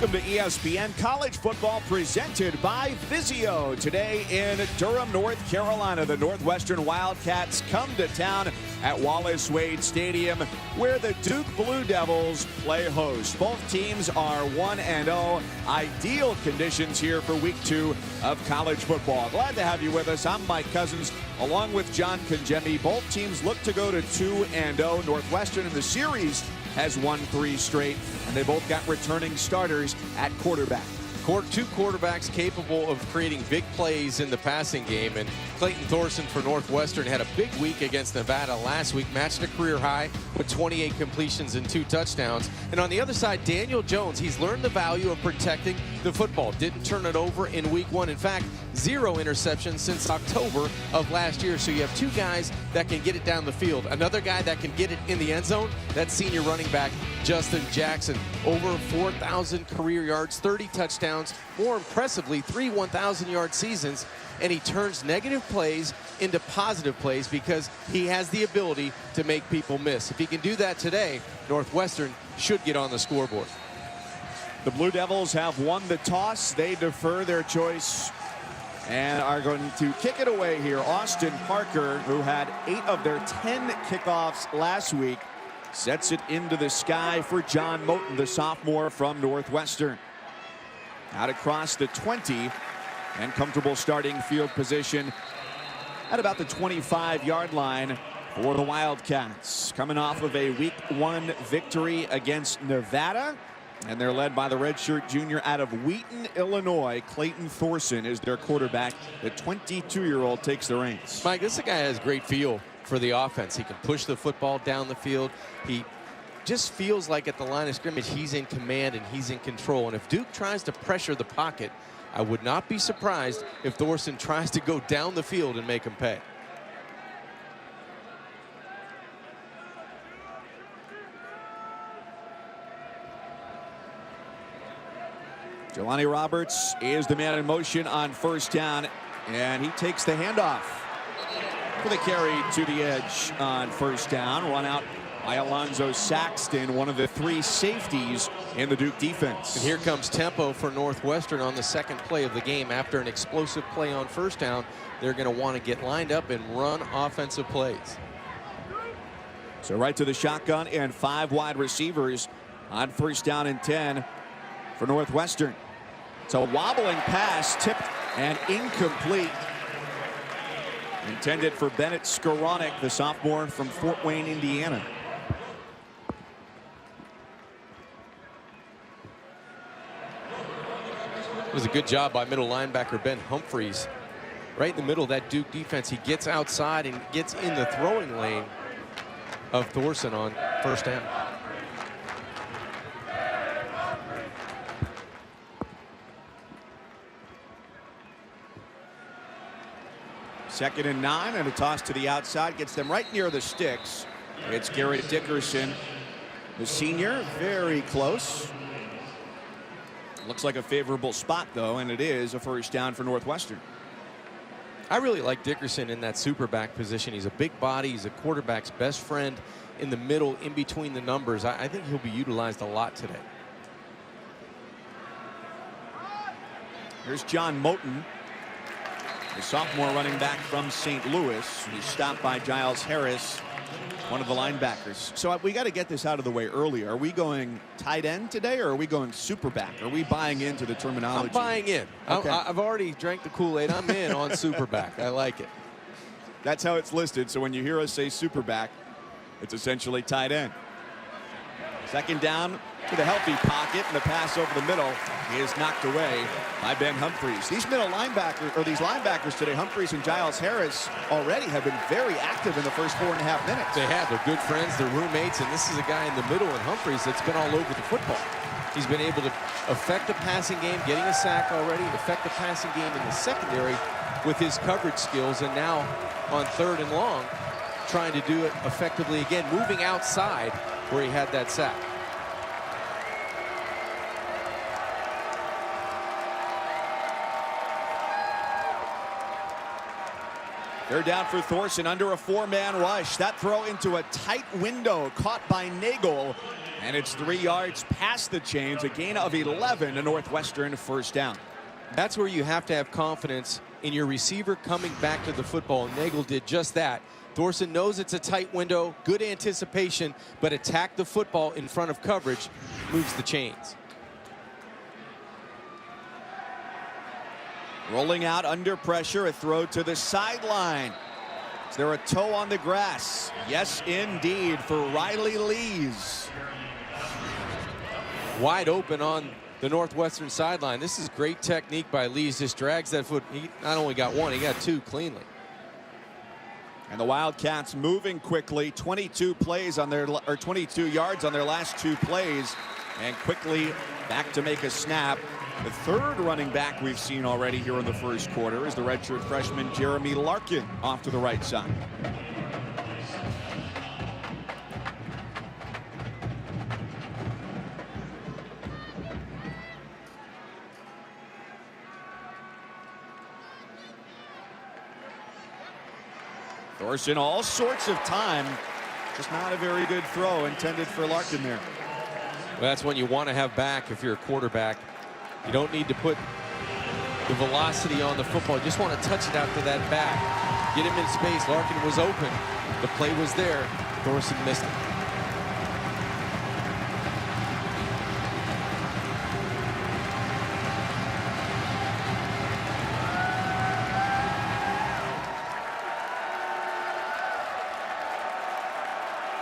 Welcome to ESPN College Football presented by Vizio. Today in Durham, North Carolina, the Northwestern Wildcats come to town at Wallace Wade Stadium, where the Duke Blue Devils play host. Both teams are 1-0. Ideal conditions here for week 2 of college football. Glad to have you with us. I'm Mike Cousins, along with John Congemi. Both teams look to go to 2-0. Northwestern in the series has won 3 straight, and they both got returning starters at quarterback. Two quarterbacks capable of creating big plays in the passing game, and Clayton Thorsen for Northwestern had a big week against Nevada last week, matched a career high with 28 completions and 2 touchdowns. And on the other side, Daniel Jones, he's learned the value of protecting the football. Didn't turn it over in week 1. In fact, 0 interceptions since October of last year. So you have 2 guys that can get it down the field. Another guy that can get it in the end zone, that's senior running back Justin Jackson. Over 4,000 career yards, 30 touchdowns, more impressively, 3 1,000-yard seasons, and he turns negative plays into positive plays because he has the ability to make people miss. If he can do that today, Northwestern should get on the scoreboard. The Blue Devils have won the toss. They defer their choice and are going to kick it away here. Austin Parker, who had 8 of their 10 kickoffs last week, sets it into the sky for John Moten, the sophomore from Northwestern. Out across the 20, and comfortable starting field position at about the 25-yard line for the Wildcats. Coming off of a week 1 victory against Nevada, and they're led by the redshirt junior out of Wheaton, Illinois. Clayton Thorsen is their quarterback. The 22-year-old takes the reins. Mike, this guy has great feel for the offense. He can push the football down the field. He just feels like at the line of scrimmage he's in command and he's in control. And if Duke tries to pressure the pocket, I would not be surprised if Thorsen tries to go down the field and make him pay. Jelani Roberts is the man in motion on first down, and he takes the handoff for the carry to the edge on first down. Run out by Alonzo Saxton, one of the 3 safeties in the Duke defense. And here comes tempo for Northwestern on the second play of the game. After an explosive play on first down, they're going to want to get lined up and run offensive plays. So right to the shotgun and 5 wide receivers on first down and 10 for Northwestern. It's a wobbling pass, tipped and incomplete. Intended for Bennett Skoranek, the sophomore from Fort Wayne, Indiana. It was a good job by middle linebacker Ben Humphreys. Right in the middle of that Duke defense, he gets outside and gets in the throwing lane of Thorsen on first down. Second and 9, and a toss to the outside gets them right near the sticks. It's Garrett Dickerson, the senior, very close. Looks like a favorable spot, though, and it is a first down for Northwestern. I really like Dickerson in that super back position. He's a big body. He's a quarterback's best friend in the middle, in between the numbers. I think he'll be utilized a lot today. Here's John Moten, the sophomore running back from St. Louis. He's stopped by Giles Harris, one of the linebackers. So we got to get this out of the way early. Are we going tight end today, or are we going super back? Are we buying into the terminology? I'm buying in. Okay. I've already drank the Kool-Aid. I'm in on super back. I like it. That's how it's listed. So when you hear us say super back, it's essentially tight end. Second down to the healthy pocket, and the pass over the middle is knocked away by Ben Humphreys. These middle linebackers, or these linebackers today, Humphreys and Giles Harris, already have been very active in the first 4.5 minutes. They have. They're good friends. They're roommates, and this is a guy in the middle in Humphreys that's been all over the football. He's been able to affect the passing game, getting a sack already, affect the passing game in the secondary with his coverage skills, and now on 3rd and long, trying to do it effectively again, moving outside where he had that sack. They're down for Thorsen under a 4-man rush. That throw into a tight window caught by Nagel. And it's 3 yards past the chains. A gain of 11, a Northwestern first down. That's where you have to have confidence in your receiver coming back to the football. Nagel did just that. Thorsen knows it's a tight window, good anticipation, but attack the football in front of coverage, moves the chains. Rolling out under pressure, a throw to the sideline. Is there a toe on the grass? Yes, indeed, for Riley Lees. Wide open on the Northwestern sideline. This is great technique by Lees. Just drags that foot. He not only got one, he got two cleanly. And the Wildcats moving quickly. 22 plays on their, or 22 yards on their last 2 plays, and quickly back to make a snap. The third running back we've seen already here in the first quarter is the redshirt freshman Jeremy Larkin off to the right side. Thorsen all sorts of time. Just not a very good throw intended for Larkin there. Well, that's when you want to have back if you're a quarterback. You don't need to put the velocity on the football. You just want to touch it out to that back. Get him in space. Larkin was open. The play was there. Thorsen missed it.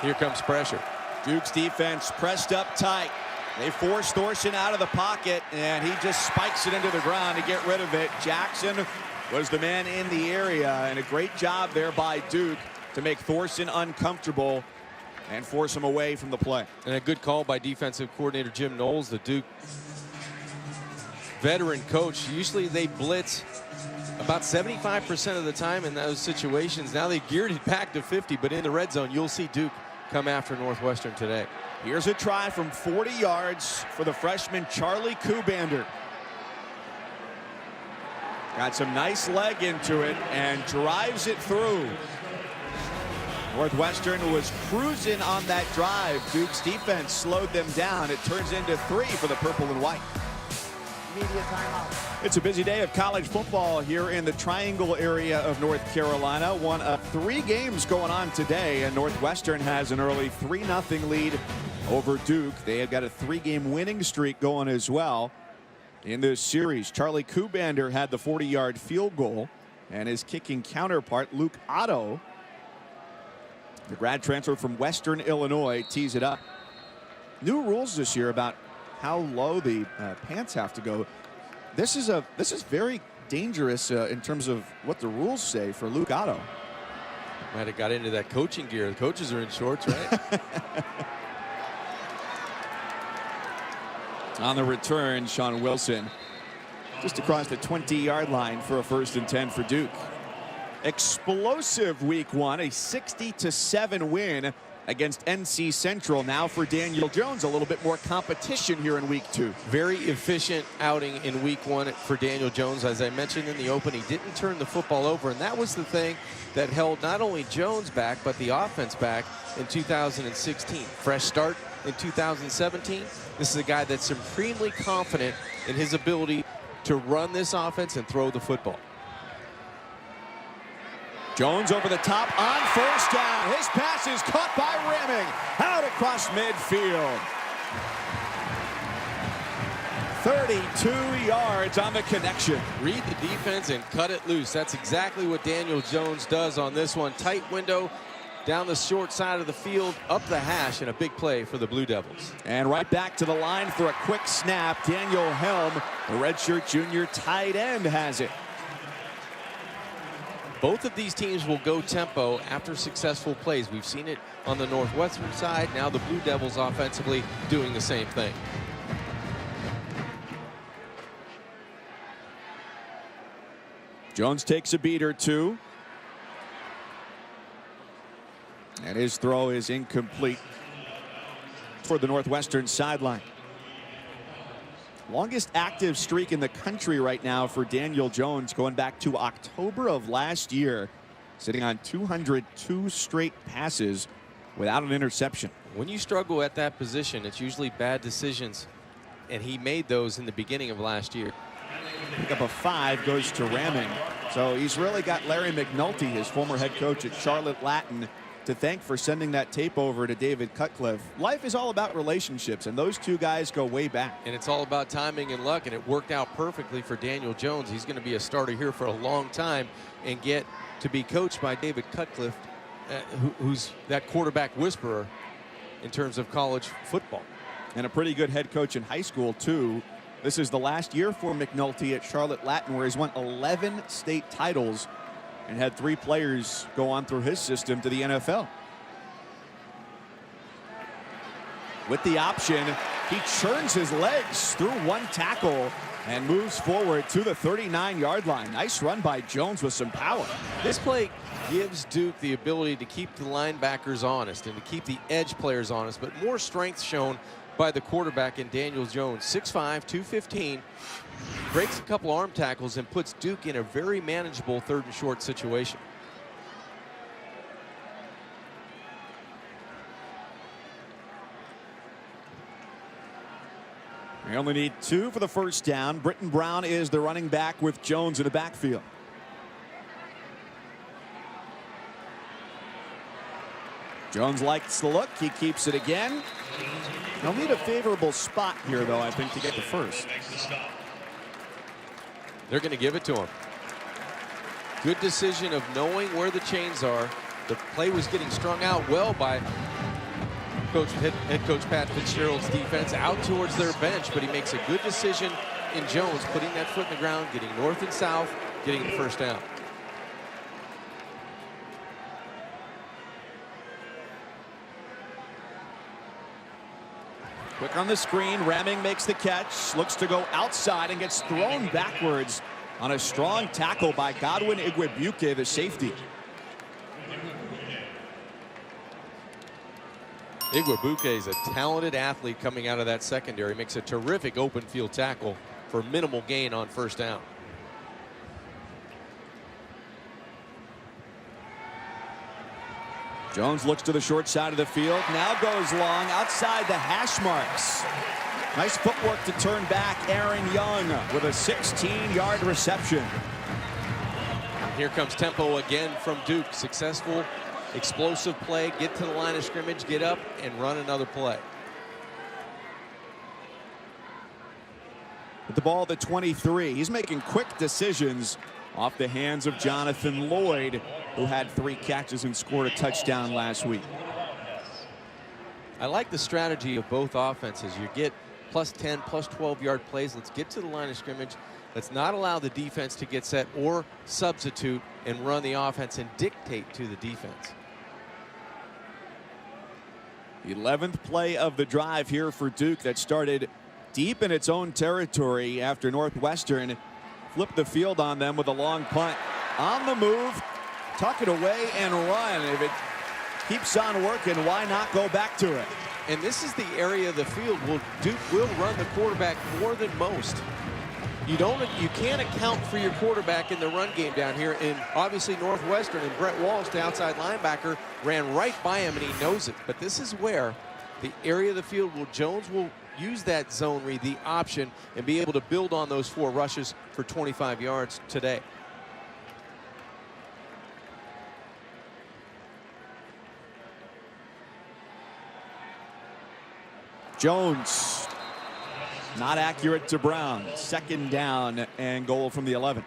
Here comes pressure. Duke's defense pressed up tight. They force Thorsen out of the pocket, and he just spikes it into the ground to get rid of it. Jackson was the man in the area, and a great job there by Duke to make Thorsen uncomfortable and force him away from the play. And a good call by defensive coordinator Jim Knowles, the Duke veteran coach. Usually they blitz about 75% of the time in those situations. Now they've geared it back to 50, but in the red zone, you'll see Duke come after Northwestern today. Here's a try from 40 yards for the freshman Charlie Kubander. Got some nice leg into it and drives it through. Northwestern was cruising on that drive. Duke's defense slowed them down. It turns into 3 for the purple and white. Media timeout. It's a busy day of college football here in the Triangle area of North Carolina. One of 3 games going on today, and Northwestern has an early 3-0 lead over Duke. They have got a 3-game winning streak going as well in this series. Charlie Kubander had the 40-yard field goal, and his kicking counterpart, Luke Otto, the grad transfer from Western Illinois, tees it up. New rules this year about how low the pants have to go. This is very dangerous in terms of what the rules say for Luke Otto. Might have got into that coaching gear. The coaches are in shorts, right? On the return, Sean Wilson just across the 20-yard line for a 1st and 10 for Duke. Explosive week 1, a 60-7 win against NC Central. Now for Daniel Jones, a little bit more competition here in week 2. Very efficient outing in week 1 for Daniel Jones. As I mentioned in the open, he didn't turn the football over, and that was the thing that held not only Jones back, but the offense back in 2016. Fresh start in 2017. This is a guy that's supremely confident in his ability to run this offense and throw the football. Jones over the top on 1st down. His pass is caught by Rimming out across midfield. 32 yards on the connection. Read the defense and cut it loose. That's exactly what Daniel Jones does on this one. Tight window down the short side of the field, up the hash, and a big play for the Blue Devils. And right back to the line for a quick snap. Daniel Helm, the redshirt junior tight end, has it. Both of these teams will go tempo after successful plays. We've seen it on the Northwestern side. Now the Blue Devils offensively doing the same thing. Jones takes a beat or 2. And his throw is incomplete for the Northwestern sideline. Longest active streak in the country right now for Daniel Jones, going back to October of last year. sitting on 202 straight passes without an interception. When you struggle at that position, it's usually bad decisions, and he made those in the beginning of last year. Pick up a 5 goes to Ramming. So he's really got Larry McNulty, his former head coach at Charlotte Latin, to thank for sending that tape over to David Cutcliffe. Life is all about relationships, and those two guys go way back. And it's all about timing and luck, and it worked out perfectly for Daniel Jones. He's going to be a starter here for a long time and get to be coached by David Cutcliffe, who's that quarterback whisperer in terms of college football. And a pretty good head coach in high school, too. This is the last year for McNulty at Charlotte Latin, where he's won 11 state titles and had 3 players go on through his system to the NFL. With the option, he churns his legs through 1 tackle and moves forward to the 39-yard line. Nice run by Jones with some power. This play gives Duke the ability to keep the linebackers honest and to keep the edge players honest, but more strength shown by the quarterback in Daniel Jones. 6'5", 215, breaks a couple arm tackles and puts Duke in a very manageable 3rd and short situation. They only need 2 for the first down. Britton Brown is the running back with Jones in the backfield. Jones likes the look. He keeps it again. They'll need a favorable spot here, though, I think, to get the first. They're going to give it to him. Good decision of knowing where the chains are. The play was getting strung out well by head coach Pat Fitzgerald's defense out towards their bench, but he makes a good decision in Jones, putting that foot in the ground, getting north and south, getting the first down. Quick on the screen, Ramming makes the catch, looks to go outside and gets thrown backwards on a strong tackle by Godwin Igwebuike, the safety. Igwebuike is a talented athlete coming out of that secondary. Makes a terrific open field tackle for minimal gain on first down. Jones looks to the short side of the field, now goes long outside the hash marks. Nice footwork to turn back Aaron Young with a 16-yard reception. Here comes tempo again from Duke. Successful, explosive play, get to the line of scrimmage, get up and run another play. With the ball at the 23, he's making quick decisions off the hands of Jonathan Lloyd, who had 3 catches and scored a touchdown last week. I like the strategy of both offenses. You get plus 10, plus 12-yard plays. Let's get to the line of scrimmage. Let's not allow the defense to get set or substitute and run the offense and dictate to the defense. 11th play of the drive here for Duke that started deep in its own territory after Northwestern flipped the field on them with a long punt. On the move, tuck it away and run. If it keeps on working, why not go back to it? And this is the area of the field where Duke will run the quarterback more than most. You can't account for your quarterback in the run game down here. And obviously Northwestern and Brett Walsh, the outside linebacker, ran right by him and he knows it. But this is where the area of the field where Jones will use that zone read, the option, and be able to build on those 4 rushes for 25 yards today. Jones not accurate to Brown. 2nd down and goal from the 11.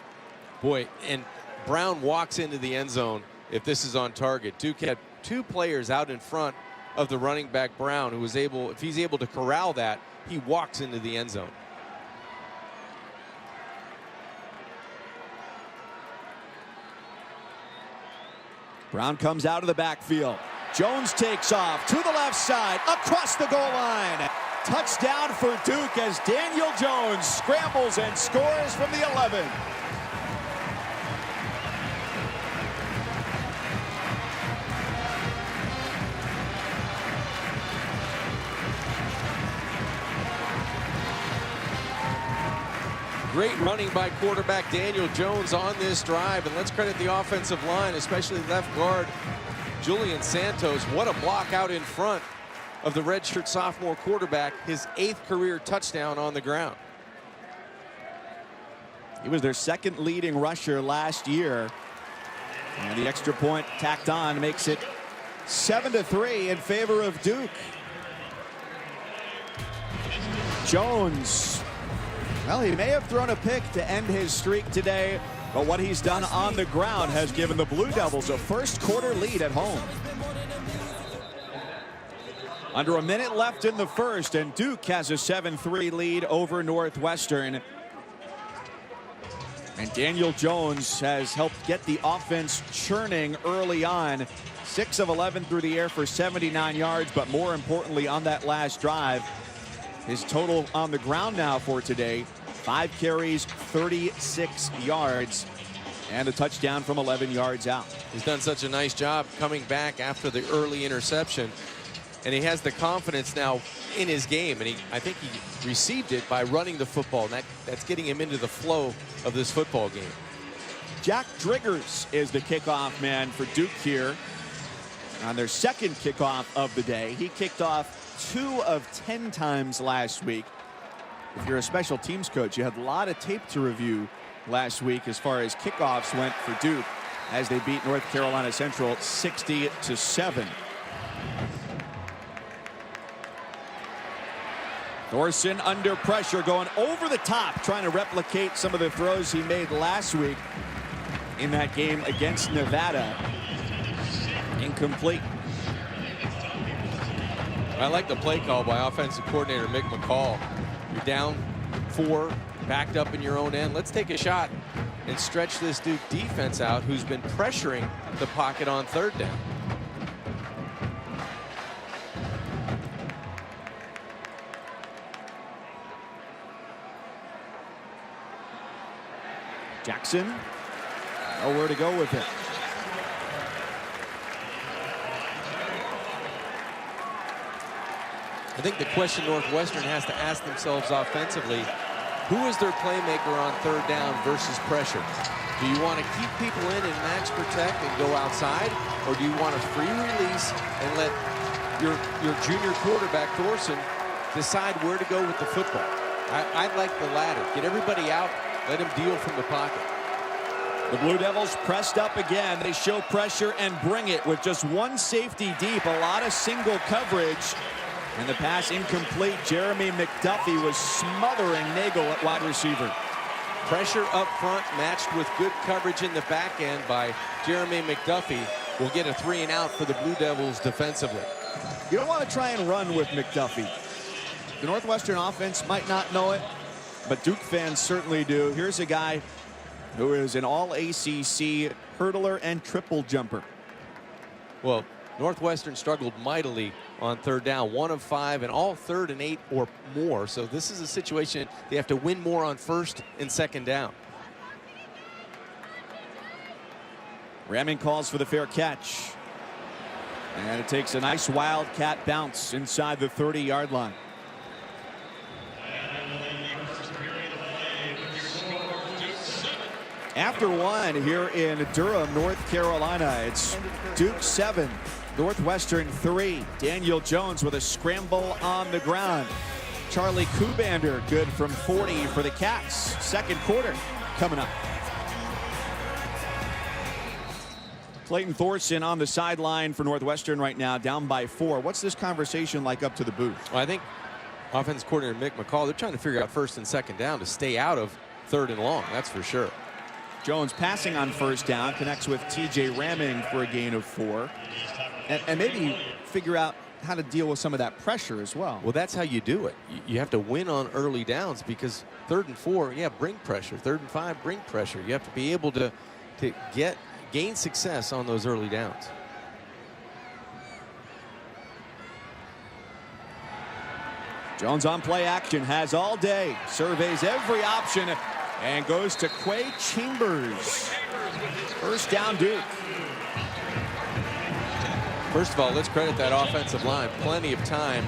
Boy, and Brown walks into the end zone if this is on target. Duke had 2 players out in front of the running back Brown, who was able, if he's able to corral that, he walks into the end zone. Brown comes out of the backfield. Jones takes off to the left side, across the goal line. Touchdown for Duke as Daniel Jones scrambles and scores from the 11. Great running by quarterback Daniel Jones on this drive, and let's credit the offensive line, especially left guard Julian Santos. What a block out in front of the redshirt sophomore quarterback, his 8th career touchdown on the ground. He was their 2nd leading rusher last year, and the extra point tacked on makes it 7-3 in favor of Duke. Jones, well, he may have thrown a pick to end his streak today, but what he's done on the ground has given the Blue Devils a first quarter lead at home. Under a minute left in the first, and Duke has a 7-3 lead over Northwestern. And Daniel Jones has helped get the offense churning early on. 6 of 11 through the air for 79 yards, but more importantly on that last drive, his total on the ground now for today, 5 carries, 36 yards, and a touchdown from 11 yards out. He's done such a nice job coming back after the early interception, and he has the confidence now in his game, and I think he received it by running the football, and that's getting him into the flow of this football game. Jack Driggers is the kickoff man for Duke here on their 2nd kickoff of the day. He kicked off 2 of 10 times last week. If you're a special teams coach, you had a lot of tape to review last week as far as kickoffs went for Duke as they beat North Carolina Central 60-7. Thorsen under pressure, going over the top, trying to replicate some of the throws he made last week in that game against Nevada. Incomplete. I like the play call by offensive coordinator Mick McCall. You're down 4, backed up in your own end. Let's take a shot and stretch this Duke defense out, who's been pressuring the pocket on 3rd down. Jackson, nowhere to go with it. I think the question Northwestern has to ask themselves offensively, who is their playmaker on 3rd down versus pressure? Do you want to keep people in and max protect and go outside, or do you want to free release and let your junior quarterback Thorsen decide where to go with the football? I like the latter. Get everybody out, let him deal from the pocket. The Blue Devils pressed up again. They show pressure and bring it with just 1 safety deep. A lot of single coverage. And the pass incomplete. Jeremy McDuffie was smothering Nagel at wide receiver. Pressure up front matched with good coverage in the back end by Jeremy McDuffie will get a 3 and out for the Blue Devils defensively. You don't want to try and run with McDuffie. The Northwestern offense might not know it, but Duke fans certainly do. Here's a guy who is an all-ACC hurdler and triple jumper. Well, Northwestern struggled mightily on 3rd down, 1 of 5, and all 3rd and 8 or more. So this is a situation they have to win more on 1st and 2nd down. Ramming calls for the fair catch. And it takes a nice wildcat bounce inside the 30-yard line. After 1 here in Durham, North Carolina, it's Duke 7, Northwestern 3. Daniel Jones with a scramble on the ground. Charlie Kubander good from 40 for the Cats. 2nd quarter coming up. Clayton Thorsen on the sideline for Northwestern right now, down by 4. What's this conversation like up to the booth? Well, I think offensive coordinator Mick McCall, they're trying to figure out 1st and 2nd down to stay out of 3rd and long. That's for sure. Jones passing on 1st down, connects with TJ Ramming for a gain of 4. And maybe figure out how to deal with some of that pressure as well. Well, that's how you do it. You have to win on early downs, because 3rd and 4, yeah, bring pressure. 3rd and 5, bring pressure. You have to be able to gain success on those early downs. Jones on play action, has all day, surveys every option, and goes to Quay Chambers. 1st down, Duke. First of all, let's credit that offensive line. Plenty of time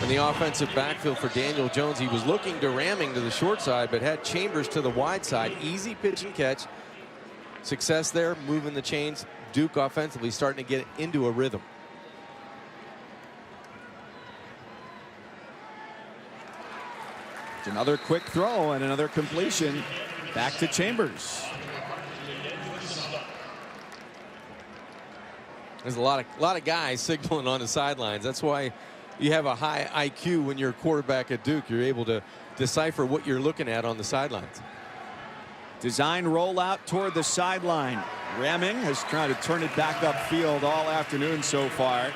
In the offensive backfield for Daniel Jones, he was looking to ramming to the short side, but had Chambers to the wide side. Easy pitch and catch. Success there, moving the chains. Duke offensively starting to get into a rhythm. Another quick throw and another completion back to Chambers. There's a lot of guys signaling on the sidelines. That's why you have a high IQ when you're a quarterback at Duke. You're able to decipher what you're looking at on the sidelines. Design rollout toward the sideline. Ramming has tried to turn it back upfield all afternoon so far,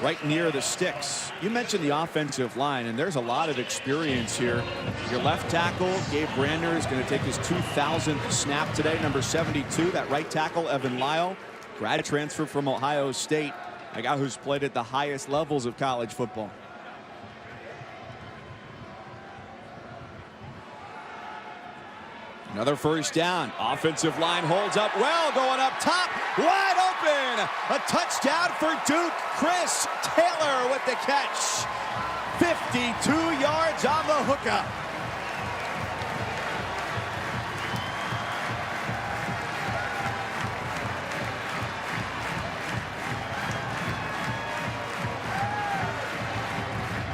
right near the sticks. You mentioned the offensive line, and there's a lot of experience here. Your left tackle, Gabe Brander, is going to take his 2,000th snap today, number 72. That right tackle, Evan Lyle, grad transfer from Ohio State, a guy who's played at the highest levels of college football. Another first down. Offensive line holds up well, going up top, wide open. A touchdown for Duke. Chris Taylor with the catch. 52 yards on the hookup.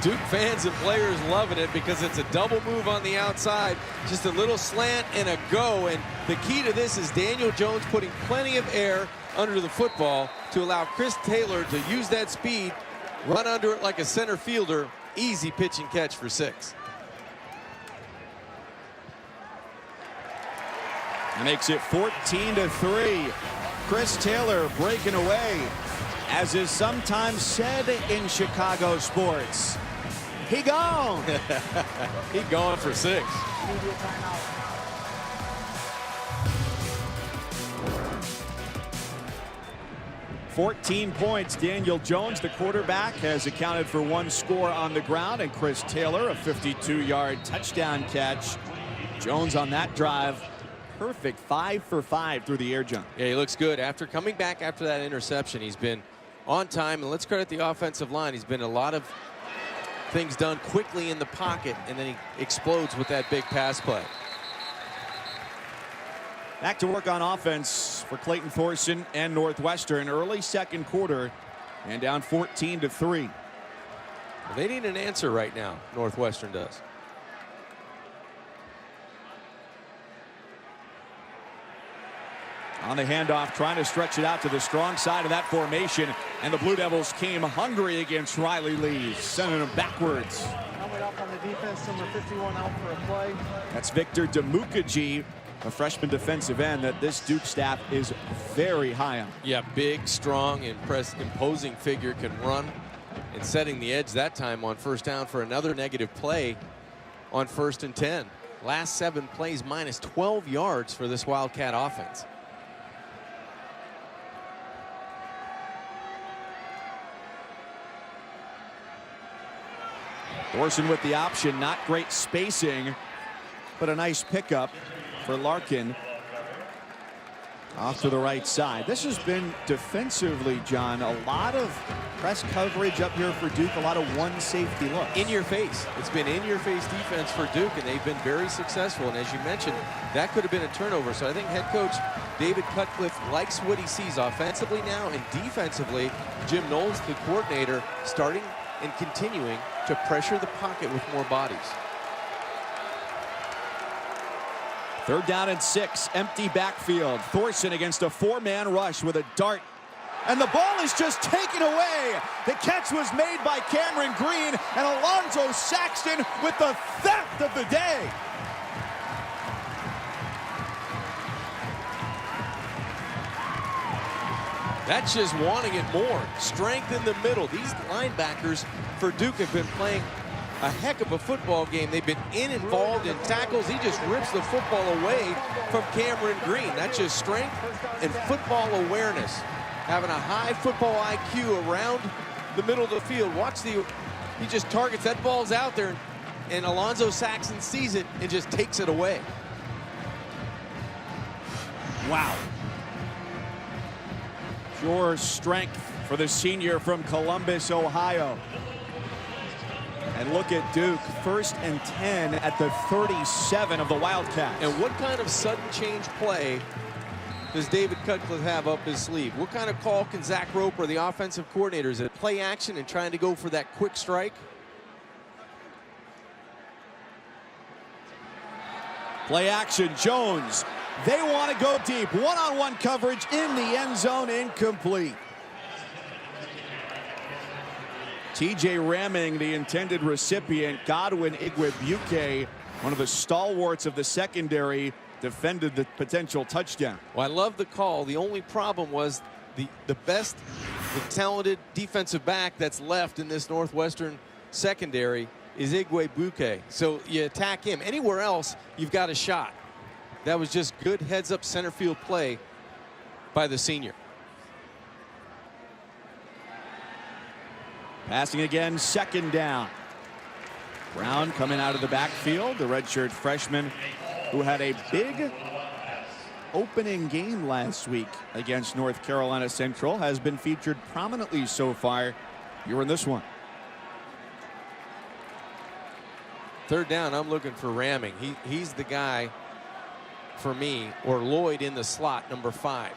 Duke fans and players loving it because it's a double move on the outside, just a little slant and a go. And the key to this is Daniel Jones putting plenty of air under the football to allow Chris Taylor to use that speed, run under it like a center fielder. Easy pitch and catch for 6. It makes it 14-3. Chris Taylor breaking away, as is sometimes said in Chicago sports. He gone. He gone for 6. 14 points. Daniel Jones, the quarterback, has accounted for 1 score on the ground, and Chris Taylor, a 52-yard touchdown catch. Jones on that drive, perfect 5 for 5 through the air jump. Yeah, he looks good. After coming back after that interception, he's been on time, and let's credit the offensive line. He's been a lot of things done quickly in the pocket, and then he explodes with that big pass play. Back to work on offense for Clayton Thorsen and Northwestern. Early second quarter and down 14-3. Well, they need an answer right now, Northwestern does. On the handoff, trying to stretch it out to the strong side of that formation, and the Blue Devils came hungry against Riley Lee, sending them backwards. Coming up on the defense, number 51 out for a play. That's Victor Demukaji, a freshman defensive end that this Duke staff is very high on. Yeah, big, strong, imposing figure, can run, and setting the edge that time on first down for another negative play on 1st and 10. Last 7 plays minus 12 yards for this Wildcat offense. Thorsen with the option, not great spacing, but a nice pickup for Larkin. Off to the right side. This has been defensively, John, a lot of press coverage up here for Duke, a lot of one safety looks. In your face. It's been in your face defense for Duke, and they've been very successful. And as you mentioned, that could have been a turnover. So I think head coach David Cutcliffe likes what he sees offensively now, and defensively, Jim Knowles, the coordinator, starting and continuing to pressure the pocket with more bodies. 3rd down and 6, empty backfield. Thorsen against a 4-man rush with a dart. And the ball is just taken away. The catch was made by Cameron Green, and Alonzo Saxton with the theft of the day. That's just wanting it more. Strength in the middle. These linebackers for Duke have been playing a heck of a football game. They've been involved in tackles. He just rips the football away from Cameron Green. That's just strength and football awareness. Having a high football IQ around the middle of the field. Watch he just targets, that ball's out there, and Alonzo Saxton sees it and just takes it away. Wow. Pure strength for the senior from Columbus, Ohio. And look at Duke, 1st and 10 at the 37 of the Wildcats. And what kind of sudden change play does David Cutcliffe have up his sleeve? What kind of call can Zach Roper, the offensive coordinator, is it play action and trying to go for that quick strike? Play action, Jones. They want to go deep. One-on-one coverage in the end zone, incomplete. TJ ramming the intended recipient. Godwin Igwebuike, one of the stalwarts of the secondary, defended the potential touchdown. Well, I love the call. The only problem was the best, the talented defensive back that's left in this Northwestern secondary is Igwebuike. So you attack him. Anywhere else, you've got a shot. That was just good heads-up center field play by the senior. Passing again, 2nd down. Brown coming out of the backfield, the redshirt freshman who had a big opening game last week against North Carolina Central, has been featured prominently so far here in this one. 3rd down, I'm looking for ramming. He's the guy for me, or Lloyd in the slot, number 5.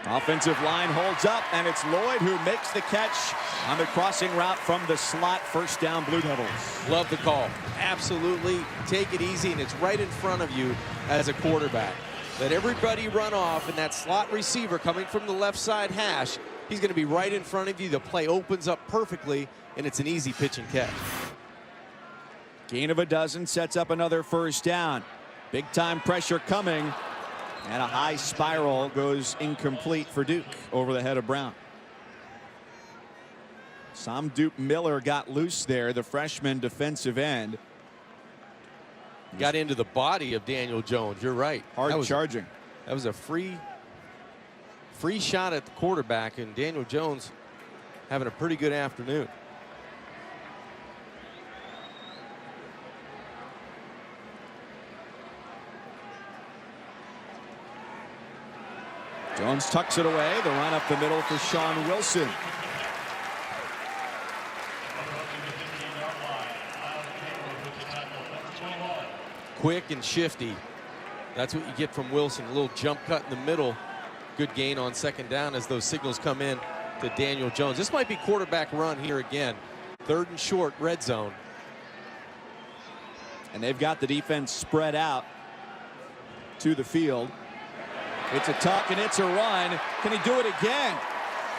Offensive line holds up, and it's Lloyd who makes the catch on the crossing route from the slot. 1st down, Blue Devils. Love the call. Absolutely. Take it easy, and it's right in front of you as a quarterback. Let everybody run off, and that slot receiver coming from the left side hash, he's going to be right in front of you. The play opens up perfectly, and it's an easy pitch and catch. Gain of a dozen sets up another 1st down. Big time pressure coming. And a high spiral goes incomplete for Duke over the head of Brown. Sam Duke Miller got loose there, the freshman defensive end. Got into the body of Daniel Jones. You're right. Hard charging. That was a free shot at the quarterback, and Daniel Jones having a pretty good afternoon. Jones tucks it away. The run up the middle for Sean Wilson. Quick and shifty. That's what you get from Wilson. A little jump cut in the middle. Good gain on 2nd down as those signals come in to Daniel Jones. This might be quarterback run here again. 3rd and short, red zone. And they've got the defense spread out to the field. It's a tuck and it's a run. Can he do it again?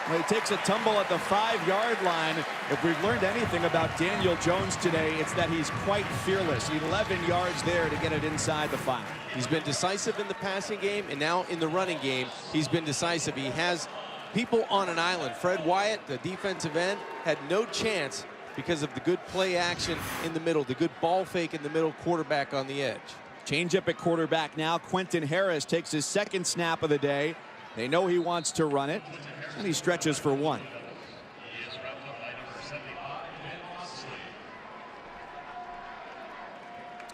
Well, he takes a tumble at the 5-yard line. If we've learned anything about Daniel Jones today, it's that he's quite fearless. 11 yards there to get it inside the 5. He's been decisive in the passing game, and now in the running game, he's been decisive. He has people on an island. Fred Wyatt, the defensive end, had no chance because of the good play action in the middle, the good ball fake in the middle, quarterback on the edge. Change up at quarterback now. Quentin Harris takes his 2nd snap of the day. They know he wants to run it, and he stretches for 1.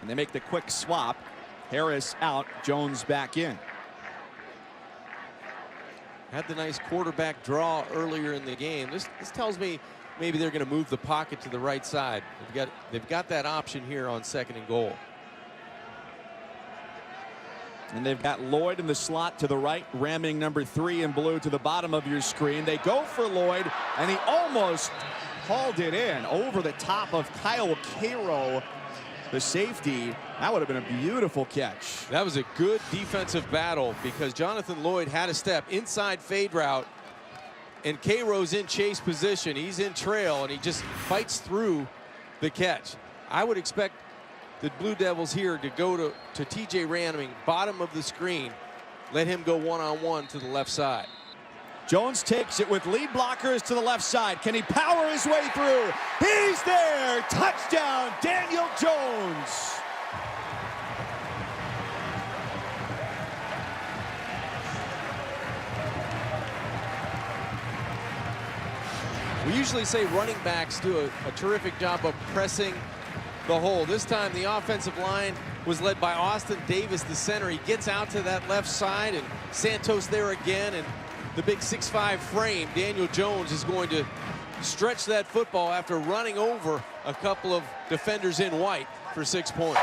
And they make the quick swap. Harris out, Jones back in. Had the nice quarterback draw earlier in the game. This tells me maybe they're going to move the pocket to the right side. They've got that option here on 2nd and goal. And they've got Lloyd in the slot to the right, ramming number 3 in blue to the bottom of your screen. They go for Lloyd, and he almost hauled it in over the top of Kyle Cairo, the safety. That would have been a beautiful catch. That was a good defensive battle because Jonathan Lloyd had a step inside fade route, and Cairo's in chase position. He's in trail, and he just fights through the catch. I would expect the Blue Devils here to go to TJ ramming, bottom of the screen. Let him go one-on-one to the left side. Jones takes it with lead blockers to the left side. Can he power his way through? He's there! Touchdown, Daniel Jones! We usually say running backs do a terrific job of pressing the hole. This time the offensive line was led by Austin Davis, the center. He gets out to that left side, and Santos there again, and the big 6'5" frame, Daniel Jones is going to stretch that football after running over a couple of defenders in white for 6 points.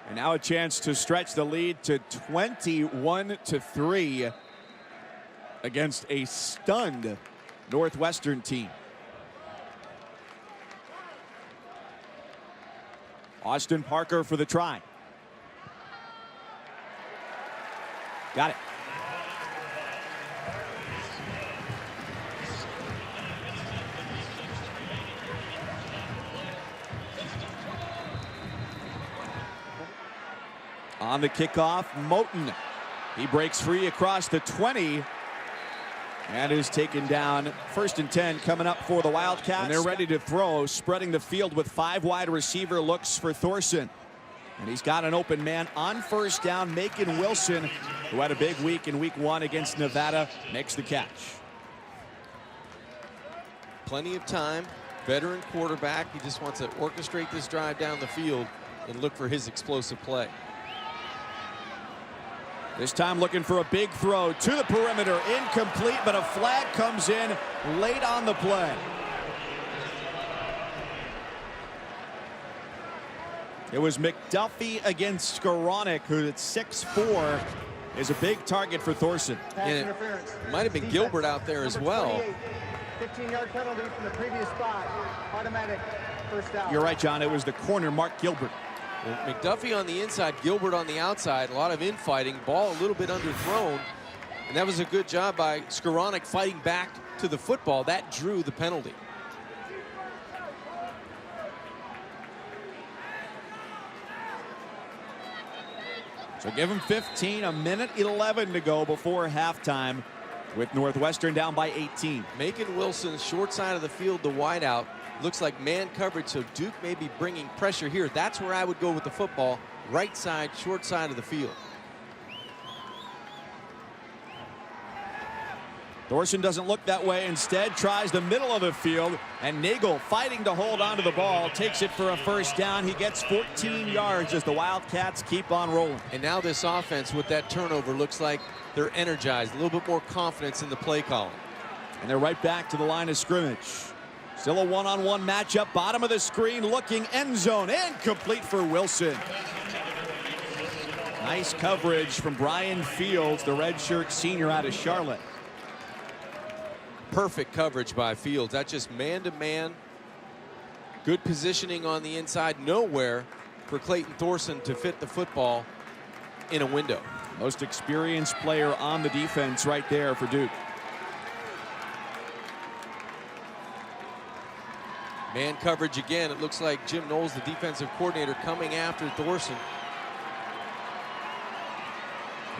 And now a chance to stretch the lead to 21-3 against a stunned Northwestern team. Austin Parker for the try. Got it. On the kickoff, Moten. He breaks free across the 20 and is taken down. 1st and 10 coming up for the Wildcats. And they're ready to throw, spreading the field with 5 wide receiver looks for Thorsen. And he's got an open man on 1st down. Macon Wilson, who had a big week in week 1 against Nevada, makes the catch. Plenty of time. Veteran quarterback. He just wants to orchestrate this drive down the field and look for his explosive play. This time looking for a big throw to the perimeter. Incomplete, but a flag comes in late on the play. It was McDuffie against Skowronek, who at 6'4" is a big target for Thorsen. And it might have been Gilbert out there as well. 15-yard penalty from the previous spot. Automatic first down. You're right, John. It was the corner, Mark Gilbert. Well, McDuffie on the inside, Gilbert on the outside. A lot of infighting. Ball a little bit underthrown. And that was a good job by Skowronek fighting back to the football. That drew the penalty. So give him 15, 1:11 to go before halftime with Northwestern down by 18. Macon Wilson, short side of the field, the wideout. Looks like man coverage, so Duke may be bringing pressure here. That's where I would go with the football. Right side, short side of the field. Thorsen doesn't look that way. Instead, tries the middle of the field. And Nagel fighting to hold onto the ball. Takes it for a 1st down. He gets 14 yards as the Wildcats keep on rolling. And now this offense with that turnover looks like they're energized. A little bit more confidence in the play calling. And they're right back to the line of scrimmage. Still a one-on-one matchup. Bottom of the screen, looking end zone. Incomplete for Wilson. Nice coverage from Brian Fields, the redshirt senior out of Charlotte. Perfect coverage by Fields. That's just man-to-man. Good positioning on the inside. Nowhere for Clayton Thorsen to fit the football in a window. Most experienced player on the defense right there for Duke. Man coverage again. It looks like Jim Knowles, the defensive coordinator, coming after Thorsen.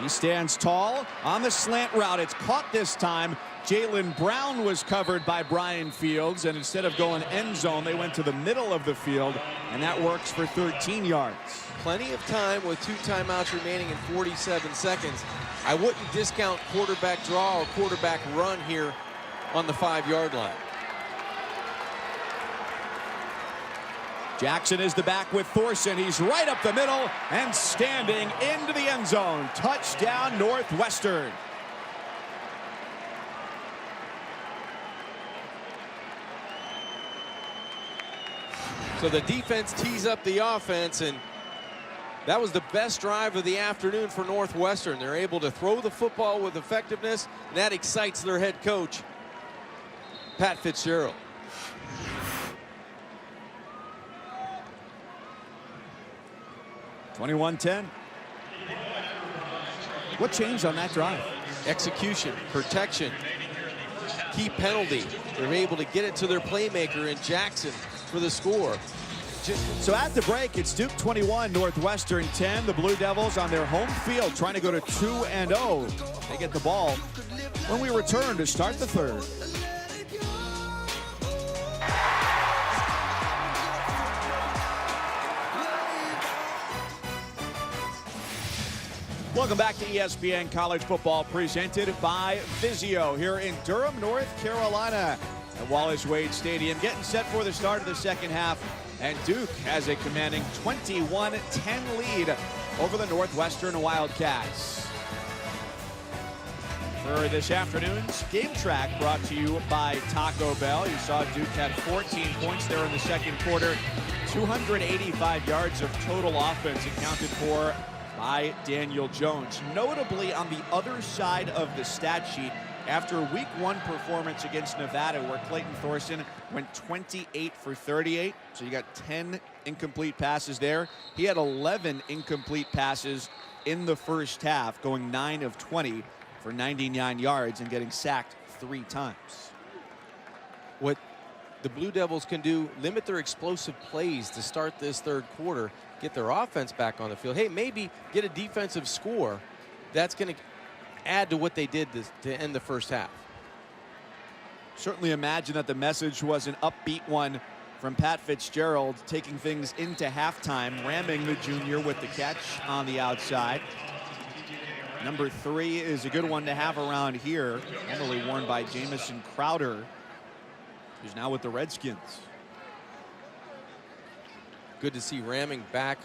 He stands tall on the slant route. It's caught this time. Jalen Brown was covered by Brian Fields, and instead of going end zone, they went to the middle of the field, and that works for 13 yards. Plenty of time with 2 timeouts remaining in 47 seconds. I wouldn't discount quarterback draw or quarterback run here on the 5-yard line. Jackson is the back with Thorsen. He's right up the middle and standing into the end zone. Touchdown, Northwestern. So the defense tees up the offense, and that was the best drive of the afternoon for Northwestern. They're able to throw the football with effectiveness, and that excites their head coach, Pat Fitzgerald. (21-10). What changed on that drive? Execution, protection, key penalty. They're able to get it to their playmaker in Jackson for the score. So at the break, it's Duke 21, Northwestern 10. The Blue Devils on their home field trying to go to 2-0. They get the ball when we return to start the third. Welcome back to ESPN College Football, presented by Vizio here in Durham, North Carolina at Wallace Wade Stadium. Getting set for the start of the second half, and Duke has a commanding 21-10 lead over the Northwestern Wildcats. For this afternoon's Game Track, brought to you by Taco Bell. You saw Duke had 14 points there in the second quarter. 285 yards of total offense accounted for by Daniel Jones. Notably on the other side of the stat sheet, after a week 1 performance against Nevada where Clayton Thorsen went 28 for 38, so you got 10 incomplete passes there. He had 11 incomplete passes in the first half, going 9 of 20 for 99 yards and getting sacked 3 times. What the Blue Devils can do, limit their explosive plays to start this third quarter, get their offense back on the field. Hey, maybe get a defensive score. That's going to add to what they did to end the first half. Certainly imagine that the message was an upbeat one from Pat Fitzgerald, taking things into halftime, ramming the junior with the catch on the outside. Number 3 is a good one to have around here, formerly worn by Jamison Crowder, who's now with the Redskins. Good to see Ramming back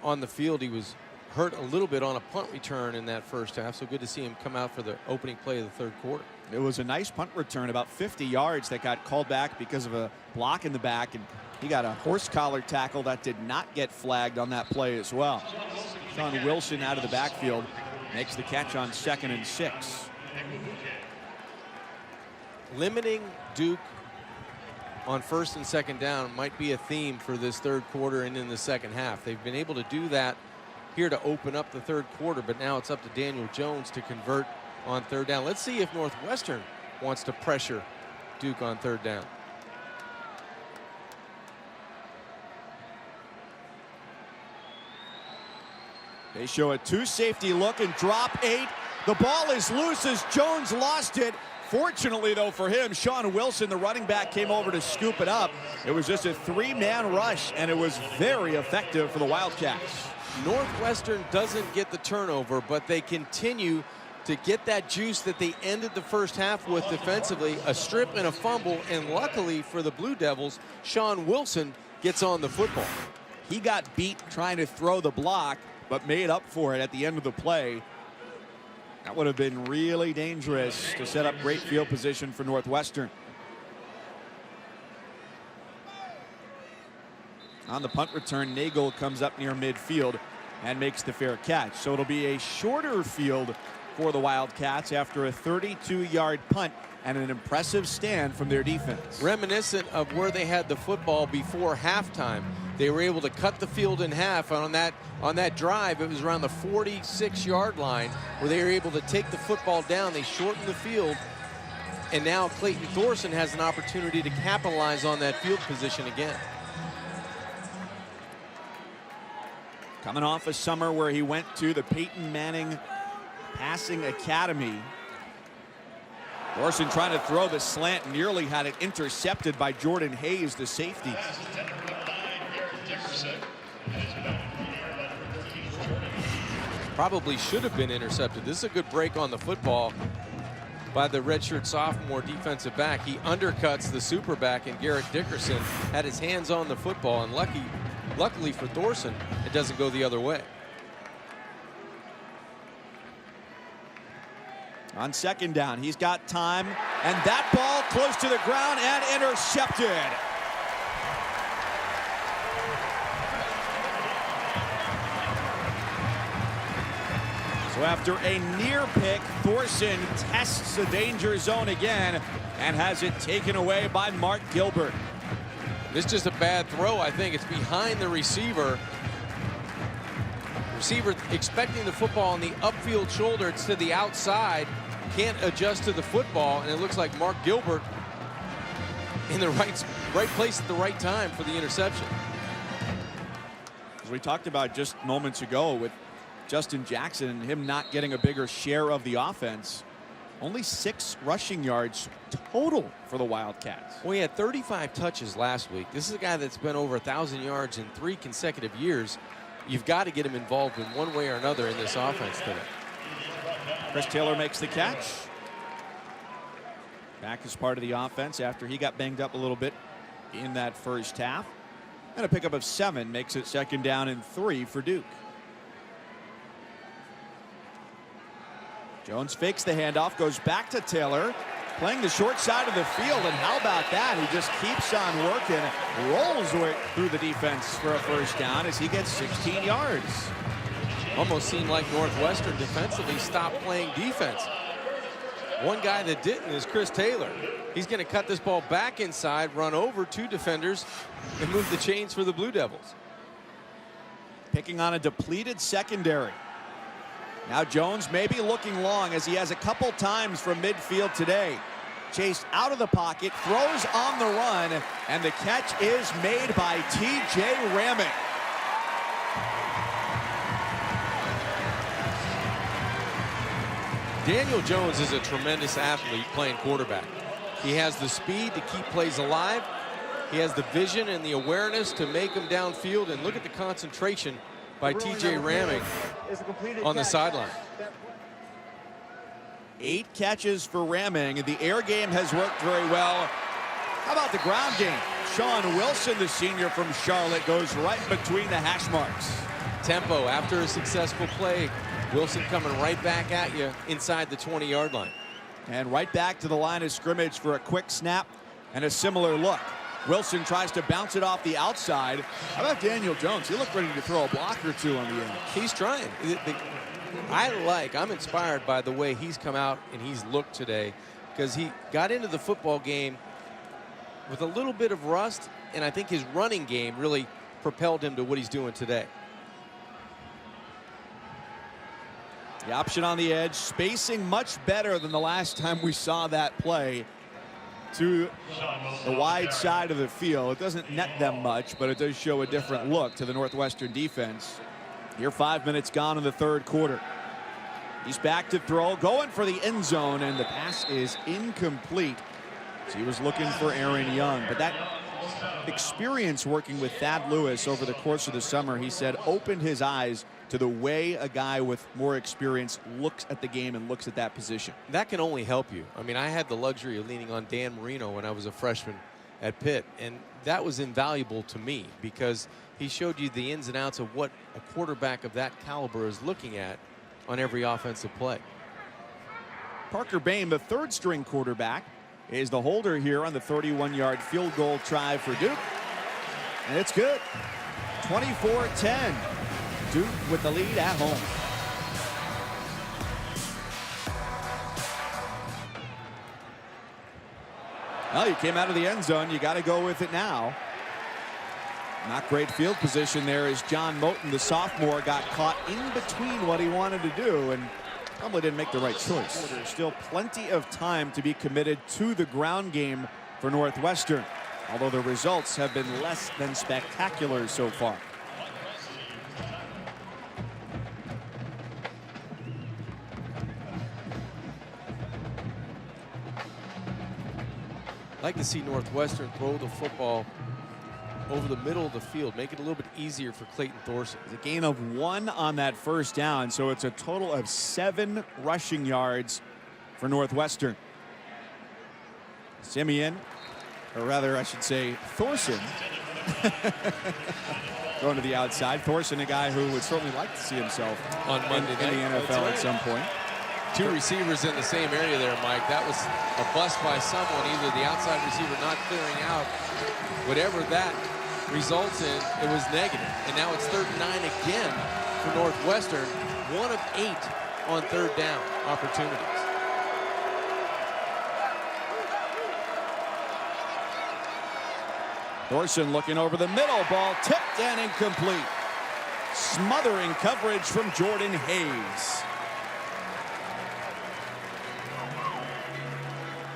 on the field. He was hurt a little bit on a punt return in that first half, so good to see him come out for the opening play of the third quarter. It was a nice punt return, about 50 yards, that got called back because of a block in the back, and he got a horse collar tackle that did not get flagged on that play as well. Sean Wilson out of the backfield makes the catch on 2nd and 6. Limiting Duke on 1st and 2nd down might be a theme for this third quarter and in the second half. They've been able to do that here to open up the third quarter, but now it's up to Daniel Jones to convert on 3rd down. Let's see if Northwestern wants to pressure Duke on 3rd down. They show a 2-safety look and drop 8. The ball is loose as Jones lost it. Fortunately, though, for him, Sean Wilson, the running back, came over to scoop it up. It was just a 3-man rush, and it was very effective for the Wildcats. Northwestern doesn't get the turnover, but they continue to get that juice that they ended the first half with defensively, a strip and a fumble, and luckily for the Blue Devils, Sean Wilson gets on the football. He got beat trying to throw the block, but made up for it at the end of the play. That would have been really dangerous to set up great field position for Northwestern. On the punt return, Nagel comes up near midfield and makes the fair catch. So it'll be a shorter field for the Wildcats after a 32-yard punt and an impressive stand from their defense. Reminiscent of where they had the football before halftime. They were able to cut the field in half on that drive. It was around the 46-yard line where they were able to take the football down. They shortened the field, and now Clayton Thorsen has an opportunity to capitalize on that field position again. Coming off a summer where he went to the Peyton Manning Passing Academy. Thorsen trying to throw the slant, nearly had it intercepted by Jordan Hayes, the safety. Probably should have been intercepted. This is a good break on the football by the redshirt sophomore defensive back. He undercuts the super back, and Garrett Dickerson had his hands on the football, and luckily for Thorsen, it doesn't go the other way. On 2nd down, he's got time, and that ball close to the ground and intercepted. So after a near pick, Thorsen tests the danger zone again and has it taken away by Mark Gilbert. This is just a bad throw. I think it's behind the receiver. Receiver expecting the football on the upfield shoulder. It's to the outside. Can't adjust to the football, and it looks like Mark Gilbert in the right place at the right time for the interception. As we talked about just moments ago with Justin Jackson and him not getting a bigger share of the offense, only 6 rushing yards total for the Wildcats. Well, he had 35 touches last week. This is a guy that's been over 1,000 yards in 3 consecutive years. You've got to get him involved in one way or another in this offense today. Chris Taylor makes the catch. Back as part of the offense after he got banged up a little bit in that first half. And a pickup of 7 makes it 2nd down and 3 for Duke. Jones fakes the handoff, goes back to Taylor, playing the short side of the field, and how about that? He just keeps on working, rolls way through the defense for a first down as he gets 16 yards. Almost seemed like Northwestern defensively stopped playing defense. One guy that didn't is Chris Taylor. He's going to cut this ball back inside, run over 2 defenders, and move the chains for the Blue Devils. Picking on a depleted secondary. Now Jones may be looking long, as he has a couple times from midfield today. Chased out of the pocket, throws on the run, and the catch is made by T.J. Ramick. Daniel Jones is a tremendous athlete playing quarterback. He has the speed to keep plays alive. He has the vision and the awareness to make them downfield. And look at the concentration by T.J. Ramick on the sideline. 8 catches for Ramick. The air game has worked very well. How about the ground game? Sean Wilson, the senior from Charlotte, goes right between the hash marks. Tempo after a successful play. Wilson coming right back at you inside the 20-yard line. And right back to the line of scrimmage for a quick snap and a similar look. Wilson tries to bounce it off the outside. How about Daniel Jones? He looked ready to throw a block or 2 on the end. He's trying. I'm inspired by the way he's come out and he's looked today, because he got into the football game with a little bit of rust, and I think his running game really propelled him to what he's doing today. The option on the edge, spacing much better than the last time we saw that play to the wide side of the field. It doesn't net them much, but it does show a different look to the Northwestern defense. Here 5 minutes gone in the third quarter. He's back to throw, going for the end zone, and the pass is incomplete. So he was looking for Aaron Young, but that experience working with Thad Lewis over the course of the summer, he said, opened his eyes to the way a guy with more experience looks at the game and looks at that position. That can only help you. I mean, I had the luxury of leaning on Dan Marino when I was a freshman at Pitt, and that was invaluable to me because he showed you the ins and outs of what a quarterback of that caliber is looking at on every offensive play. Parker Bain, the third string quarterback, is the holder here on the 31-yard field goal try for Duke. And it's good. 24-10. Duke with the lead at home. Well, you came out of the end zone. You got to go with it now. Not great field position there as John Moten, the sophomore, got caught in between what he wanted to do and probably didn't make the right choice. There's still plenty of time to be committed to the ground game for Northwestern, although the results have been less than spectacular so far. I'd like to see Northwestern throw the football over the middle of the field, make it a little bit easier for Clayton Thorsen. A gain of 1 on that first down, so it's a total of 7 rushing yards for Northwestern. Simeon, or rather I should say Thorsen, going to the outside. Thorsen, a guy who would certainly like to see himself on Monday in the NFL at some point. 2 receivers in the same area there, Mike. That was a bust by someone, either the outside receiver not clearing out. Whatever that results in, it was negative. And now it's 3rd and 9 again for Northwestern. 1 of 8 on 3rd down opportunities. Thorsen looking over the middle, ball tipped and incomplete. Smothering coverage from Jordan Hayes.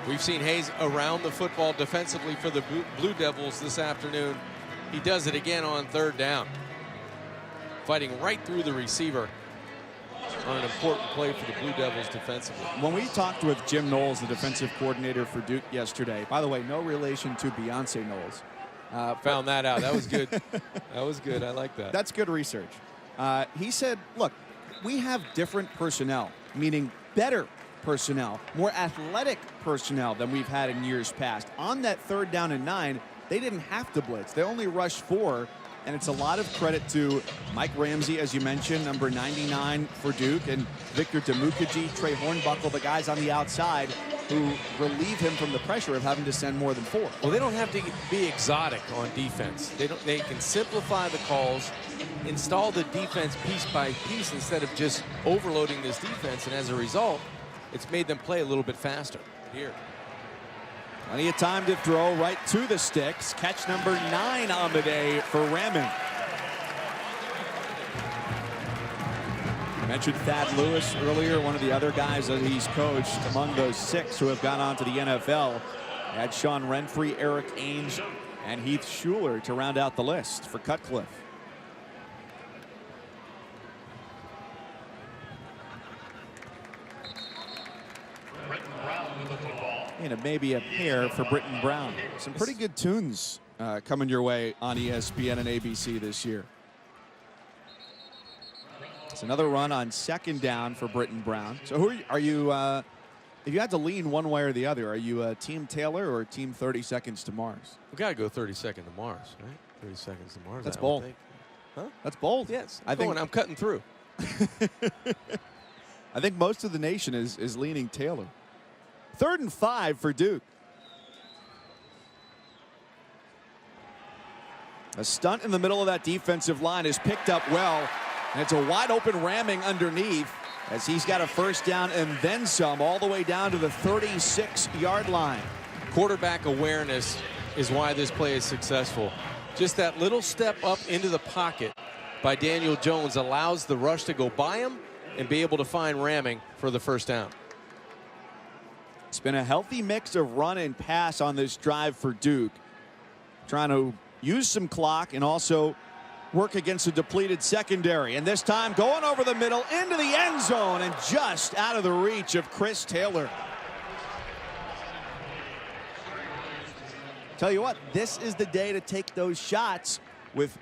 We've seen Hayes around the football defensively for the Blue Devils this afternoon. He does it again on 3rd down. Fighting right through the receiver on an important play for the Blue Devils defensively. When we talked with Jim Knowles, the defensive coordinator for Duke yesterday, by the way, no relation to Beyonce Knowles. Found that out. That was good. That was good. I like that. That's good research. He said, look, we have different personnel, meaning better personnel, more athletic personnel than we've had in years past. On that 3rd down and 9, they didn't have to blitz. They only rushed 4 And it's a lot of credit to Mike Ramsey, as you mentioned, number 99 for Duke, and Victor Demukagi, Trey Hornbuckle, the guys on the outside who relieve him from the pressure of having to send more than 4. Well, they don't have to be exotic on defense. They can simplify the calls, install the defense piece by piece instead of just overloading this defense, and as a result, it's made them play a little bit faster. Here. Plenty of time to throw right to the sticks. Catch number 9 on the day for Ramming. I mentioned Thad Lewis earlier, one of the other guys that he's coached among those 6 who have gone on to the NFL. He had Sean Renfree, Eric Ainge, and Heath Schuler to round out the list for Cutcliffe. And it may be a pair for Britton Brown. Some pretty good tunes coming your way on ESPN and ABC this year. It's another run on 2nd down for Britton Brown. So who are you, if you had to lean one way or the other, are you Team Taylor or Team 30 Seconds to Mars? We got to go 30 seconds to Mars, right? 30 seconds to Mars. That's bold. Huh? That's bold. Yes. I think I'm cutting through. I think most of the nation is leaning Taylor. 3rd and 5 for Duke. A stunt in the middle of that defensive line is picked up well. And it's a wide open Ramming underneath as he's got a 1st down and then some all the way down to the 36-yard line. Quarterback awareness is why this play is successful. Just that little step up into the pocket by Daniel Jones allows the rush to go by him and be able to find Ramming for the 1st down. It's been a healthy mix of run and pass on this drive for Duke. Trying to use some clock and also work against a depleted secondary. And this time going over the middle into the end zone and just out of the reach of Chris Taylor. Tell you what, this is the day to take those shots with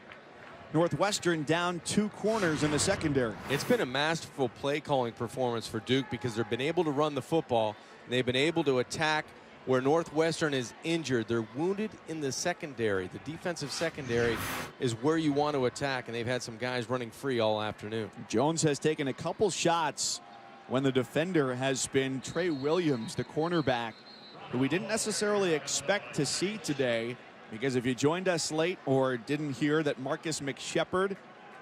Northwestern down 2 corners in the secondary. It's been a masterful play calling performance for Duke because they've been able to run the football. They've been able to attack where Northwestern is injured. They're wounded in the secondary. The defensive secondary is where you want to attack, and they've had some guys running free all afternoon. Jones has taken a couple shots when the defender has been Trey Williams, the cornerback, who we didn't necessarily expect to see today, because if you joined us late or didn't hear that Marcus McShepard,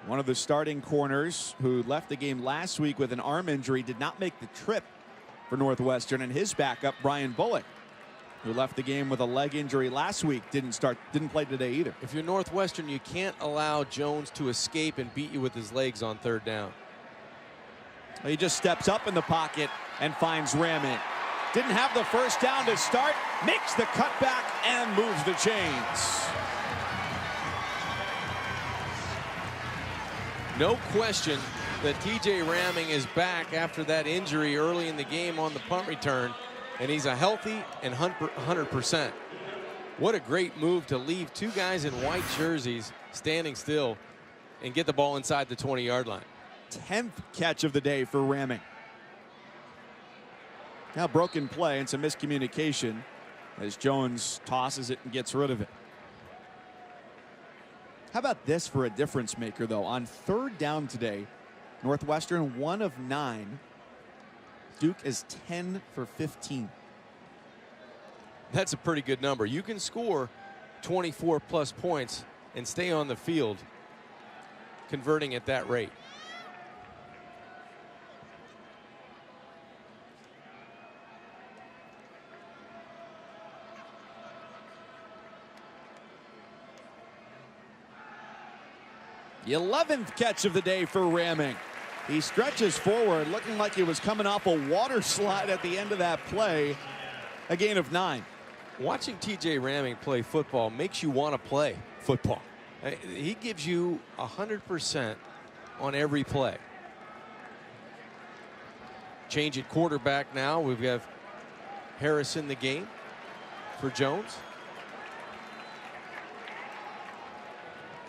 one of the starting corners who left the game last week with an arm injury, did not make the trip for Northwestern, and his backup, Brian Bullock, who left the game with a leg injury last week, didn't play today either. If you're Northwestern, you can't allow Jones to escape and beat you with his legs on 3rd down. He just steps up in the pocket and finds Ramming. Didn't have the 1st down to start, makes the cutback and moves the chains. No question that TJ Ramming is back after that injury early in the game on the punt return, and he's a healthy and 100%. What a great move to leave 2 guys in white jerseys standing still and get the ball inside the 20-yard line. 10th catch of the day for Ramming. Now broken play and some miscommunication as Jones tosses it and gets rid of it. How about this for a difference maker, though? On 3rd down today, Northwestern 1 of 9. Duke is 10 for 15. That's a pretty good number. You can score 24+ points and stay on the field converting at that rate. The 11th catch of the day for Ramming. He stretches forward, looking like he was coming off a water slide at the end of that play. A gain of 9. Watching TJ Ramming play football makes you want to play football. He gives you 100% on every play. Change at quarterback now. We've got Harris in the game for Jones.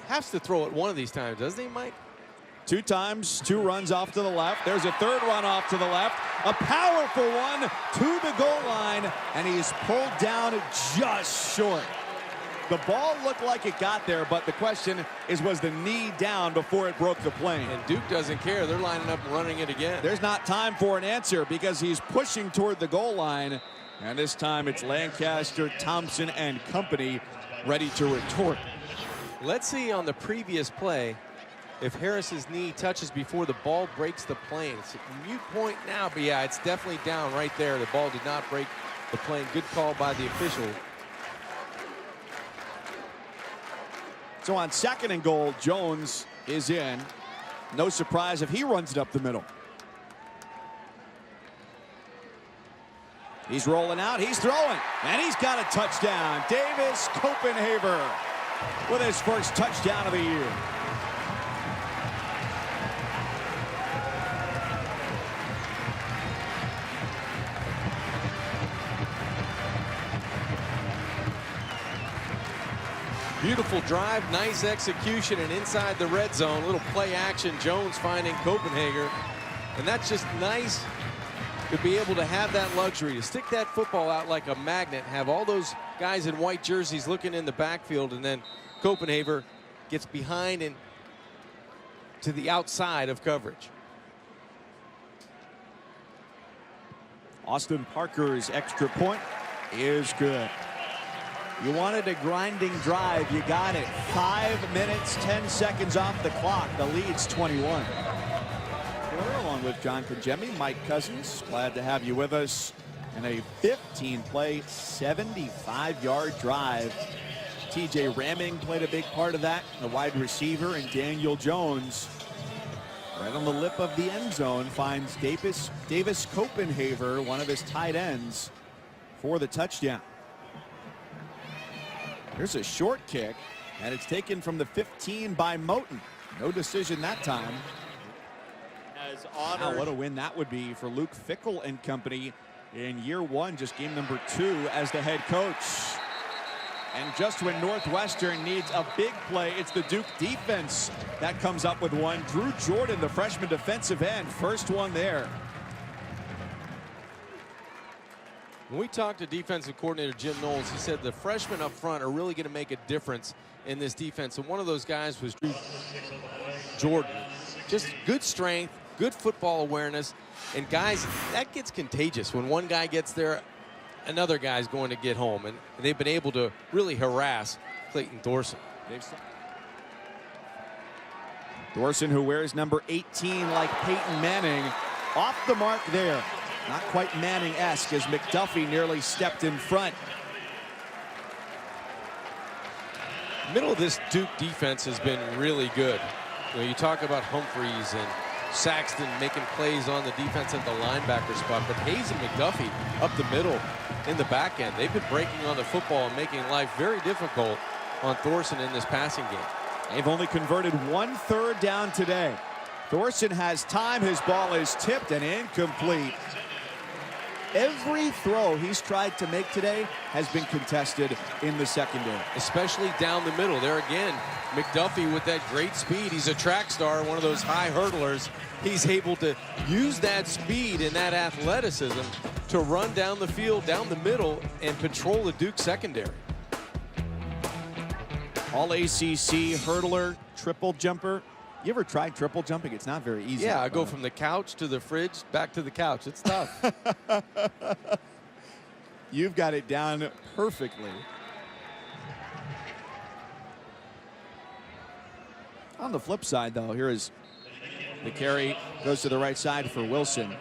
Has to throw it one of these times, doesn't he, Mike? 2 times, 2 runs off to the left. There's a 3rd run off to the left. A powerful one to the goal line, and he is pulled down just short. The ball looked like it got there, but the question is, was the knee down before it broke the plane? And Duke doesn't care. They're lining up and running it again. There's not time for an answer because he's pushing toward the goal line. And this time it's Lancaster, Thompson, and company ready to retort. Let's see on the previous play if Harris's knee touches before the ball breaks the plane. It's a mute point now, but yeah, it's definitely down right there. The ball did not break the plane. Good call by the official. So on 2nd and goal, Jones is in. No surprise if he runs it up the middle. He's rolling out, he's throwing, and he's got a touchdown. Davis Copenhaver with his first touchdown of the year. Beautiful drive, nice execution, and inside the red zone, little play action. Jones finding Copenhagen, and that's just nice to be able to have that luxury to stick that football out like a magnet, have all those guys in white jerseys looking in the backfield, and then Copenhagen gets behind and to the outside of coverage. Austin Parker's extra point is good. You wanted a grinding drive, you got it. 5 minutes, 10 seconds off the clock. The lead's 21. We're along with John Kajemi, Mike Cousins. Glad to have you with us in a 15-play, 75-yard drive. TJ Ramming played a big part of that, the wide receiver, and Daniel Jones, right on the lip of the end zone, finds Davis Copenhaver, one of his tight ends, for the touchdown. Here's a short kick, and it's taken from the 15 by Moten. No decision that time. Wow, what a win that would be for Luke Fickell and company in year 1, just game number 2 as the head coach. And just when Northwestern needs a big play, it's the Duke defense that comes up with one. Drew Jordan, the freshman defensive end, first one there. When we talked to defensive coordinator Jim Knowles, he said the freshmen up front are really going to make a difference in this defense. And one of those guys was Drew Jordan. Just good strength, good football awareness. And guys, that gets contagious. When one guy gets there, another guy's going to get home. And they've been able to really harass Clayton Thorsen. Thorsen, who wears number 18 like Peyton Manning, off the mark there. Not quite Manning-esque as McDuffie nearly stepped in front. Middle of this Duke defense has been really good. You know, you talk about Humphreys and Saxton making plays on the defense at the linebacker spot, but Hayes and McDuffie up the middle in the back end. They've been breaking on the football and making life very difficult on Thorsen in this passing game. They've only converted 1 third down today. Thorsen has time. His ball is tipped and incomplete. Every throw he's tried to make today has been contested in the secondary. Especially down the middle. There again, McDuffie with that great speed. He's a track star, one of those high hurdlers. He's able to use that speed and that athleticism to run down the field, down the middle, and patrol the Duke secondary. All ACC hurdler, triple jumper. You ever tried triple jumping? It's not very easy. Yeah, I go from the couch to the fridge, back to the couch. It's tough. You've got it down perfectly. On the flip side, though, here is the carry. Goes to the right side for Wilson.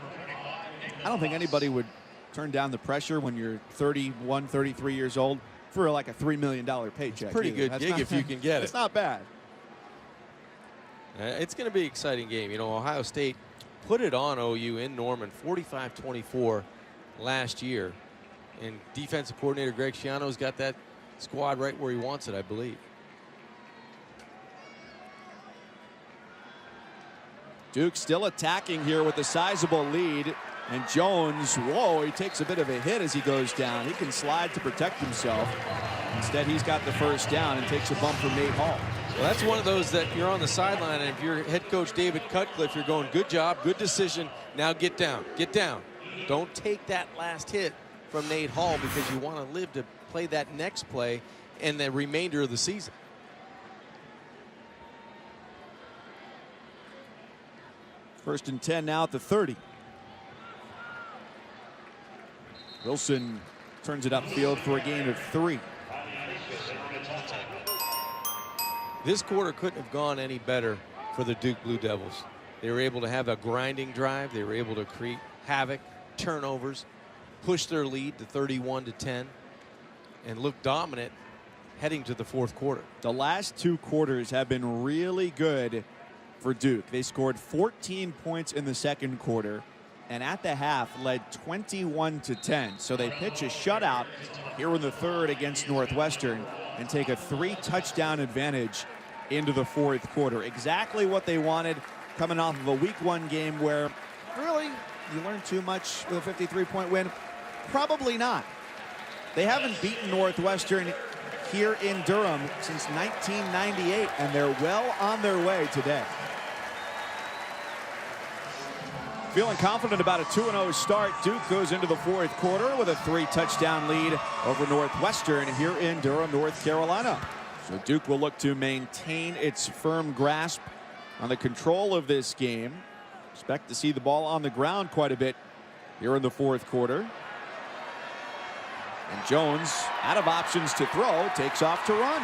I don't think anybody would turn down the pressure when you're 31, 33 years old for like a $3 million paycheck. Pretty good gig if you can get it. It's not bad. It's going to be an exciting game. You know, Ohio State put it on OU in Norman, 45-24 last year. And defensive coordinator Greg Schiano's got that squad right where he wants it, I believe. Duke still attacking here with a sizable lead. And Jones, whoa, he takes a bit of a hit as he goes down. He can slide to protect himself. Instead, he's got the first down and takes a bump from Nate Hall. Well, that's one of those that you're on the sideline, and if you're head coach David Cutcliffe, you're going, good job, good decision. Now get down, get down. Don't take that last hit from Nate Hall because you want to live to play that next play and the remainder of the season. First and 10 now at the 30. Wilson turns it upfield for a gain of 3. This quarter couldn't have gone any better for the Duke Blue Devils. They were able to have a grinding drive. They were able to create havoc, turnovers, push their lead to 31-10, and look dominant heading to the fourth quarter. The last 2 quarters have been really good for Duke. They scored 14 points in the second quarter, and at the half led 21-10. So they pitch a shutout here in the third against Northwestern and take a 3-touchdown advantage into the fourth quarter. Exactly what they wanted coming off of a week 1 game where really you learn too much with a 53-point win. Probably not. They haven't beaten Northwestern here in Durham since 1998, and they're well on their way today. Feeling confident about a 2-0 start, Duke goes into the fourth quarter with a 3-touchdown lead over Northwestern here in Durham, North Carolina. So Duke will look to maintain its firm grasp on the control of this game. Expect to see the ball on the ground quite a bit here in the fourth quarter. And Jones, out of options to throw, takes off to run.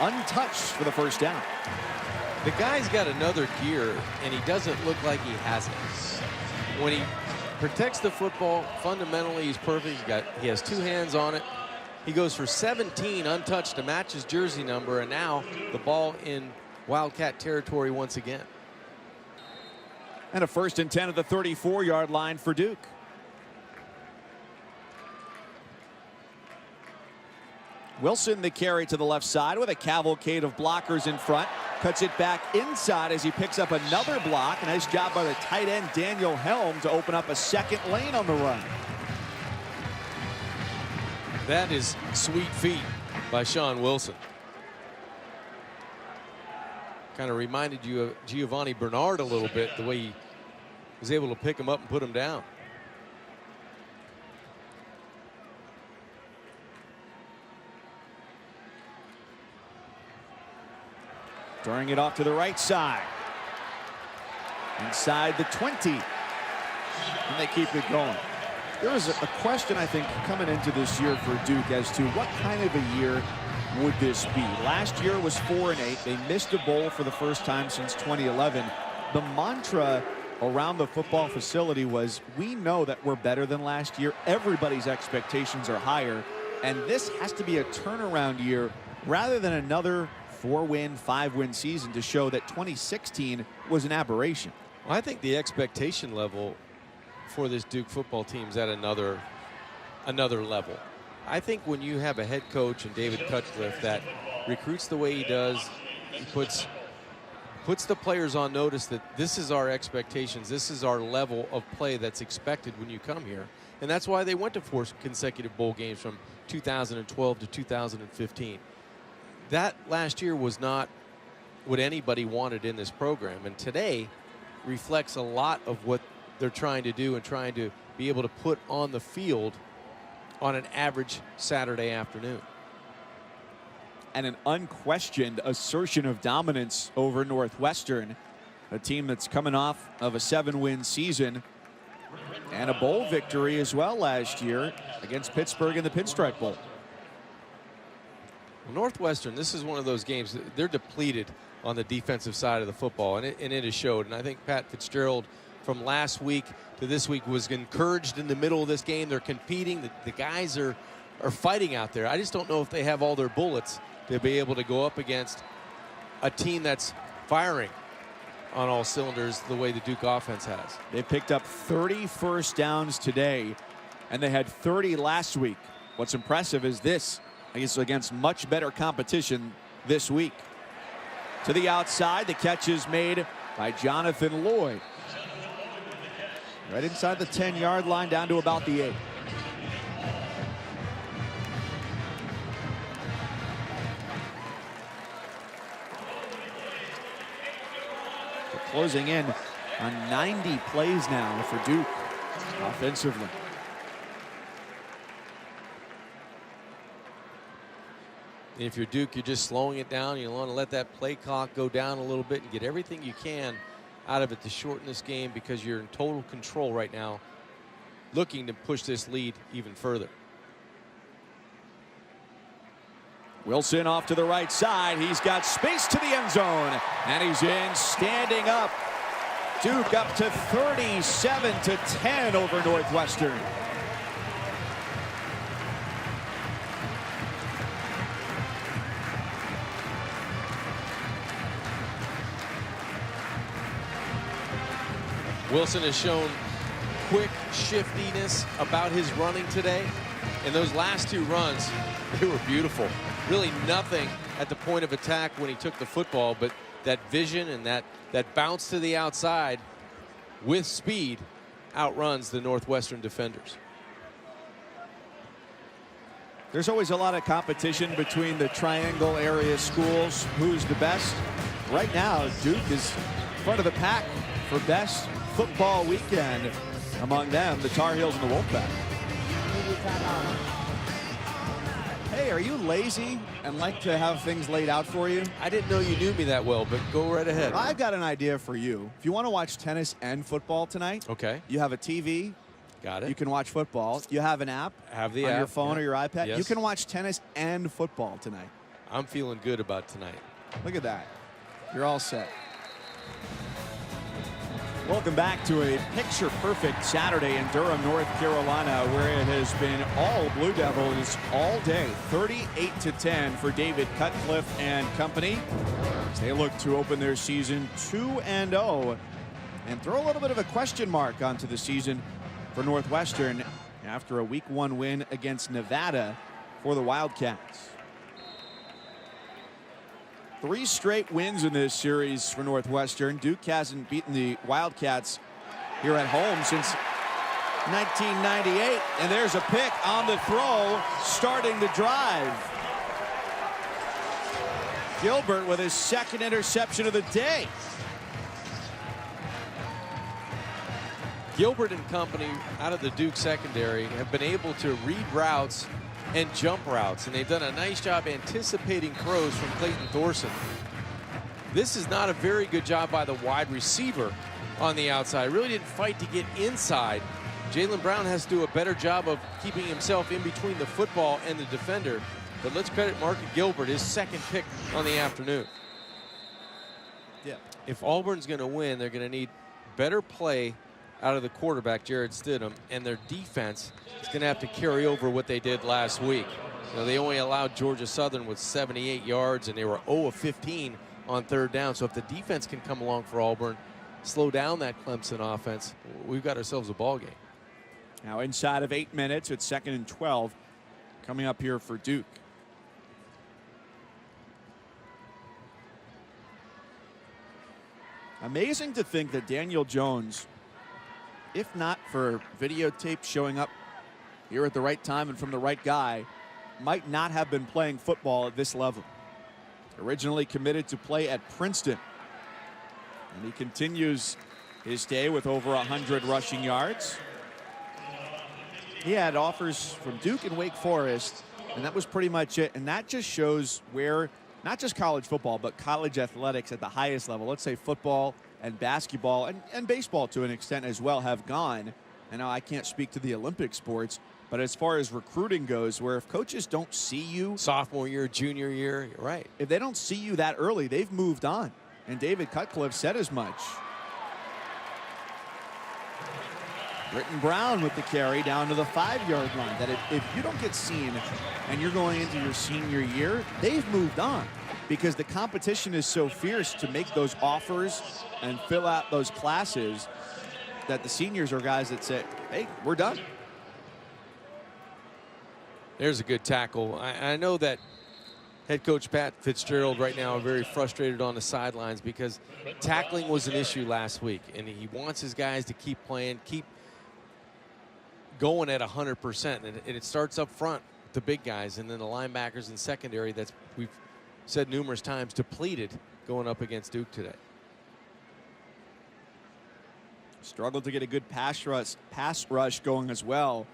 Untouched for the first down. The guy's got another gear, and he doesn't look like he has it. When he protects the football, fundamentally he's perfect. He has 2 hands on it. He goes for 17 untouched to match his jersey number, and now the ball in Wildcat territory once again. And a first and 10 at the 34-yard line for Duke. Wilson the carry to the left side with a cavalcade of blockers in front. Cuts it back inside as he picks up another block. A nice job by the tight end Daniel Helm to open up a second lane on the run. That is sweet feet by Sean Wilson. Kind of reminded you of Giovanni Bernard a little bit, the way he was able to pick him up and put him down. Throwing it off to the right side. Inside the 20. And they keep it going. There was a question, I think, coming into this year for Duke as to what kind of a year would this be. Last year was 4-8. They missed a bowl for the first time since 2011. The mantra around the football facility was, we know that we're better than last year. Everybody's expectations are higher. And this has to be a turnaround year rather than another 4-win, 5-win season to show that 2016 was an aberration. Well, I think the expectation level for this Duke football team is at another level. I think when you have a head coach and David Cutcliffe that recruits the way he does, he puts the players on notice that this is our expectations, this is our level of play that's expected when you come here. And that's why they went to 4 consecutive bowl games from 2012 to 2015. That last year was not what anybody wanted in this program, and today reflects a lot of what they're trying to do and trying to be able to put on the field on an average Saturday afternoon. And an unquestioned assertion of dominance over Northwestern, a team that's coming off of a 7-win season and a bowl victory as well last year against Pittsburgh in the Pinstripe Bowl. Northwestern, this is one of those games, they're depleted on the defensive side of the football, and it has showed. And I think Pat Fitzgerald from last week to this week was encouraged in the middle of this game. They're competing. The guys are fighting out there. I just don't know if they have all their bullets to be able to go up against a team that's firing on all cylinders the way the Duke offense has. They picked up 30 first downs today, and they had 30 last week. What's impressive is this. I guess against much better competition this week. To the outside, the catch is made by Jonathan Lloyd. Right inside the 10-yard line, down to about the 8. They're closing in on 90 plays now for Duke offensively. If you're Duke, you're just slowing it down. You want to let that play clock go down a little bit and get everything you can out of it to shorten this game, because you're in total control right now, looking to push this lead even further. Wilson off to the right side. He's got space to the end zone, and he's in, standing up. Duke up to 37-10 over Northwestern. Wilson has shown quick shiftiness about his running today. And those last two runs, they were beautiful. Really nothing at the point of attack when he took the football, but that vision and that bounce to the outside with speed outruns the Northwestern defenders. There's always a lot of competition between the triangle area schools. Who's the best? Right now, Duke is front of the pack for best football weekend. Among them, the Tar Heels and the Wolfpack. Hey, are you lazy and like to have things laid out for you? I didn't know you knew me that well, but go right ahead. I've got an idea for you. If you want to watch tennis and football tonight, okay. You have a TV. Got it. You can watch football. You have an app. Have the on app your phone yeah. or your iPad. Yes. You can watch tennis and football tonight. I'm feeling good about tonight. Look at that. You're all set. Welcome back to a picture-perfect Saturday in Durham, North Carolina, where it has been all Blue Devils all day. 38-10 for David Cutcliffe and company, as they look to open their season 2-0 and throw a little bit of a question mark onto the season for Northwestern after a Week 1 win against Nevada for the Wildcats. 3 straight wins in this series for Northwestern. Duke hasn't beaten the Wildcats here at home since 1998. And there's a pick on the throw, starting the drive. Gilbert with his second interception of the day. Gilbert and company out of the Duke secondary have been able to read routes and jump routes, and they've done a nice job anticipating throws from Clayton Thorsen. This is not a very good job by the wide receiver on the outside. Really didn't fight to get inside. Jalen Brown has to do a better job of keeping himself in between the football and the defender. But let's credit Market Gilbert, his second pick on the afternoon. Yeah. If Auburn's going to win, they're going to need better play out of the quarterback, Jared Stidham, and their defense is going to have to carry over what they did last week. You know, they only allowed Georgia Southern with 78 yards, and they were 0 of 15 on third down. So if the defense can come along for Auburn, slow down that Clemson offense, we've got ourselves a ball game. Now inside of 8 minutes, it's 2nd and 12 coming up here for Duke. Amazing to think that Daniel Jones, if not for videotape showing up here at the right time and from the right guy, might not have been playing football at this level. Originally committed to play at Princeton, and he continues his day with over 100 rushing yards. He had offers from Duke and Wake Forest, and that was pretty much it. And that just shows where not just college football, but college athletics at the highest level, let's say football and basketball and baseball to an extent as well, have gone. And now I can't speak to the Olympic sports, but as far as recruiting goes, where if coaches don't see you sophomore year, junior year, you're right. If they don't see you that early, they've moved on. And David Cutcliffe said as much. Britton Brown with the carry down to the 5-yard line. That if you don't get seen and you're going into your senior year, they've moved on, because the competition is so fierce to make those offers and fill out those classes that the seniors are guys that say, hey, we're done. There's a good tackle. I know that head coach Pat Fitzgerald right now are very frustrated on the sidelines because tackling was an issue last week, and he wants his guys to keep playing, keep going at 100%, and it starts up front, the big guys, and then the linebackers and secondary that's, we've said numerous times, depleted going up against Duke today. Struggled to get a good pass rush going as well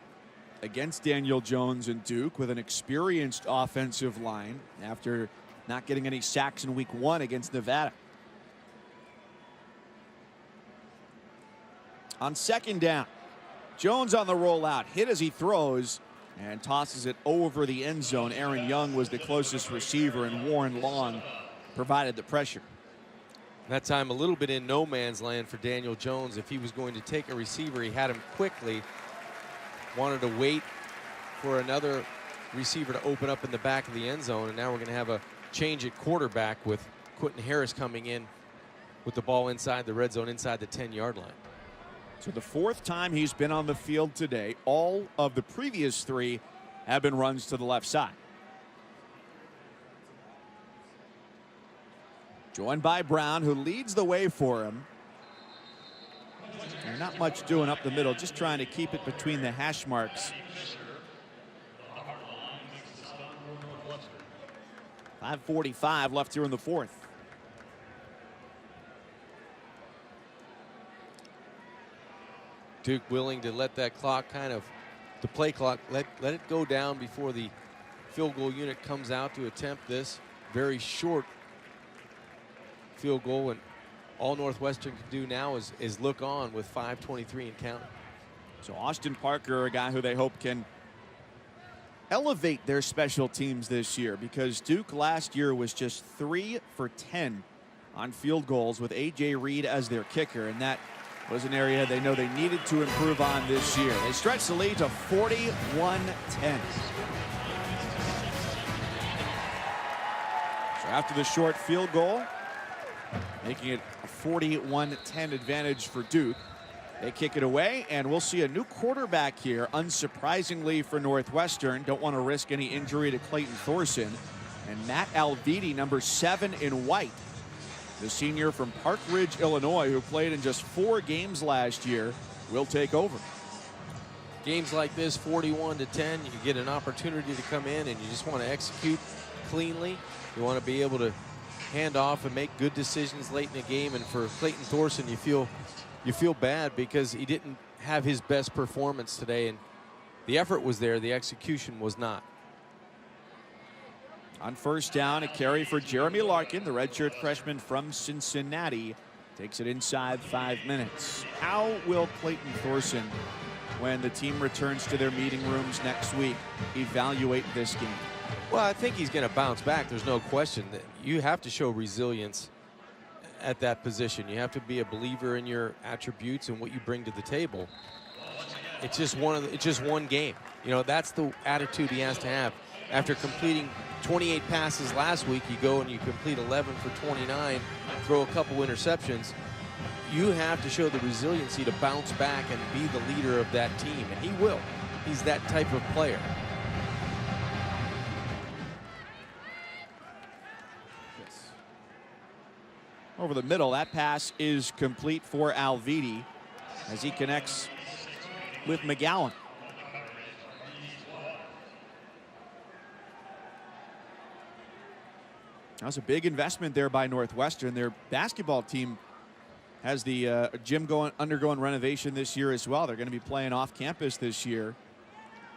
against Daniel Jones and Duke with an experienced offensive line after not getting any sacks in week 1 against Nevada. On second down, Jones on the rollout, hit as he throws and tosses it over the end zone. Aaron Young was the closest receiver, and Warren Long provided the pressure. That time a little bit in no man's land for Daniel Jones. If he was going to take a receiver, he had him quickly. Wanted to wait for another receiver to open up in the back of the end zone, and now we're going to have a change at quarterback with Quentin Harris coming in with the ball inside the red zone, inside the 10-yard line. So the 4th time he's been on the field today. All of the previous 3 have been runs to the left side. Joined by Brown, who leads the way for him. And not much doing up the middle, just trying to keep it between the hash marks. 5:45 left here in the 4th. Duke willing to let that clock the play clock, let it go down before the field goal unit comes out to attempt this very short field goal. And all Northwestern can do now is look on with 5:23 and counting. So Austin Parker, a guy who they hope can elevate their special teams this year, because Duke last year was just 3 for 10 on field goals with A.J. Reed as their kicker, and that was an area they know they needed to improve on this year. They stretched the lead to 41-10. So after the short field goal, making it a 41-10 advantage for Duke, they kick it away, and we'll see a new quarterback here, unsurprisingly for Northwestern. Don't want to risk any injury to Clayton Thorsen. And Matt Alviti, number 7 in white, the senior from Park Ridge, Illinois, who played in just 4 games last year, will take over. Games like this, 41-10, you get an opportunity to come in and you just want to execute cleanly. You want to be able to hand off and make good decisions late in the game. And for Clayton Thorsen, you feel bad because he didn't have his best performance today, and the effort was there, the execution was not. On first down, a carry for Jeremy Larkin, the redshirt freshman from Cincinnati. Takes it inside 5 minutes. How will Clayton Thorsen, when the team returns to their meeting rooms next week, evaluate this game? Well, I think he's going to bounce back. There's no question that you have to show resilience at that position. You have to be a believer in your attributes and what you bring to the table. It's just one game. You know, that's the attitude he has to have. After completing 28 passes last week, you go and you complete 11 for 29, throw a couple interceptions. You have to show the resiliency to bounce back and be the leader of that team, and he will. He's that type of player. Over the middle, that pass is complete for Alviti as he connects with McGowan. That was a big investment there by Northwestern. Their basketball team has the gym undergoing renovation this year as well. They're going to be playing off campus this year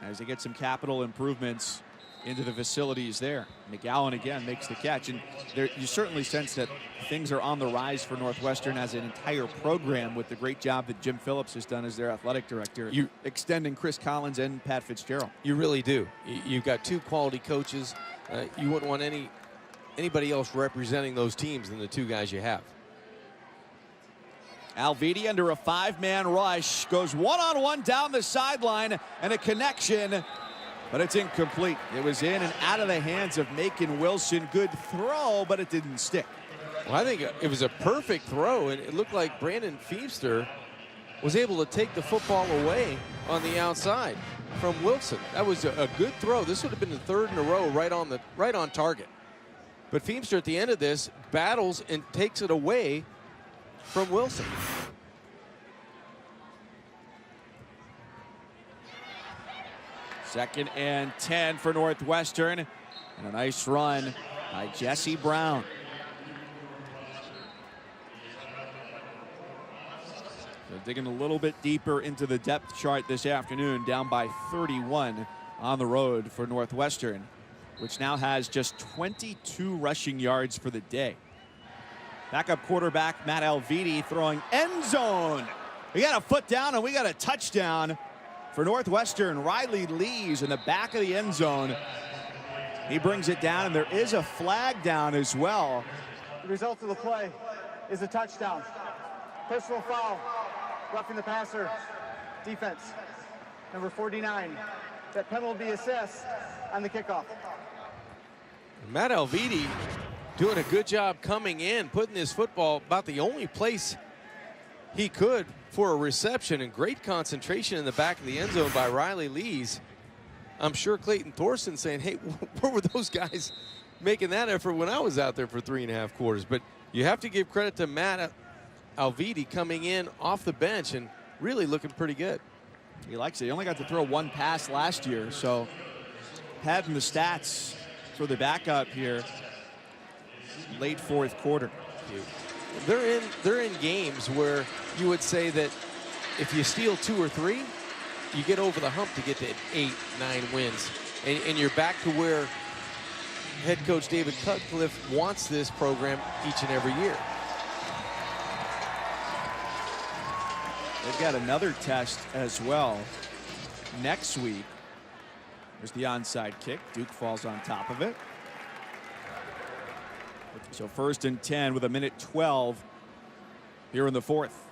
as they get some capital improvements into the facilities there. McGowan again makes the catch, and you certainly sense that things are on the rise for Northwestern as an entire program with the great job that Jim Phillips has done as their athletic director, extending Chris Collins and Pat Fitzgerald. You really do. You've got 2 quality coaches. You wouldn't want anybody else representing those teams than the 2 guys you have. Alviti under a 5-man rush goes one-on-one down the sideline, and a connection, but it's incomplete. It was in and out of the hands of Macon Wilson. Good throw, but it didn't stick. Well, I think it was a perfect throw, and it looked like Brandon Feemster was able to take the football away on the outside from Wilson. That was a good throw. This would have been the 3rd in a row right on target. But Feemster at the end of this battles and takes it away from Wilson. Second and 10 for Northwestern, and a nice run by Jesse Brown. So digging a little bit deeper into the depth chart this afternoon, down by 31 on the road for Northwestern, which now has just 22 rushing yards for the day. Backup quarterback Matt Alviti throwing end zone. We got a foot down and we got a touchdown for Northwestern. Riley Lees in the back of the end zone. He brings it down, and there is a flag down as well. The result of the play is a touchdown. Personal foul, roughing the passer, defense, number 49. That penalty will be assessed on the kickoff. Matt Alviti doing a good job coming in, putting this football about the only place he could for a reception, and great concentration in the back of the end zone by Riley Lees. I'm sure Clayton Thorsen saying, hey, where were those guys making that effort when I was out there for 3.5 quarters? But you have to give credit to Matt Alviti coming in off the bench and really looking pretty good. He likes it. He only got to throw one pass last year, so padding the stats for the backup here late fourth quarter. They're in games where you would say that if you steal 2 or 3, you get over the hump to get to 8, 9 wins. And you're back to where head coach David Cutcliffe wants this program each and every year. They've got another test as well next week. There's the onside kick. Duke falls on top of it. So 1st and 10 with 1:12 here in the fourth.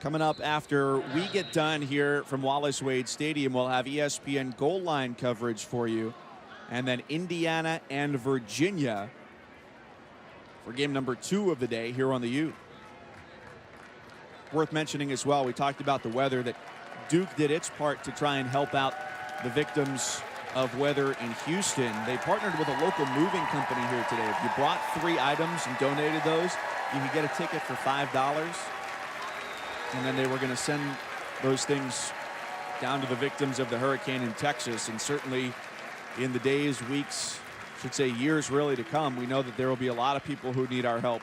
Coming up after we get done here from Wallace Wade Stadium, we'll have ESPN goal line coverage for you. And then Indiana and Virginia for game number 2 of the day here on the U. Worth mentioning as well, we talked about the weather, that Duke did its part to try and help out the victims of weather in Houston. They partnered with a local moving company here today. If you brought 3 items and donated those, you could get a ticket for $5. And then they were going to send those things down to the victims of the hurricane in Texas. And certainly in the days, weeks, should say years really to come, we know that there will be a lot of people who need our help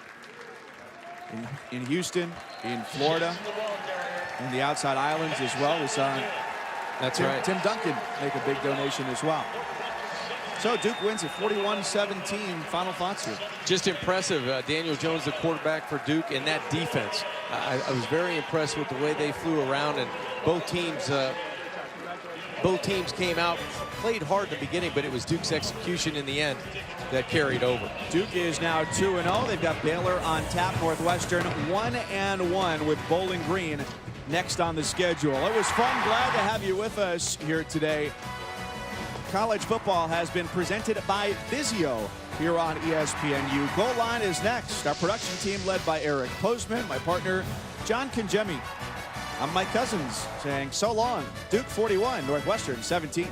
in Houston, in Florida, in the outside islands as well. We saw Tim Duncan make a big donation as well. So Duke wins at 41-17. Final thoughts here. Just impressive. Daniel Jones, the quarterback for Duke, and that defense. I was very impressed with the way they flew around, and both teams came out, played hard in the beginning, but it was Duke's execution in the end that carried over. Duke is now 2-0. They've got Baylor on tap. Northwestern 1-1 with Bowling Green next on the schedule. It was fun. Glad to have you with us here today. College football has been presented by Vizio here on ESPNU. Goal Line is next. Our production team led by Eric Postman, my partner John Conjemi. I'm Mike Cousins saying so long. Duke 41, Northwestern 17.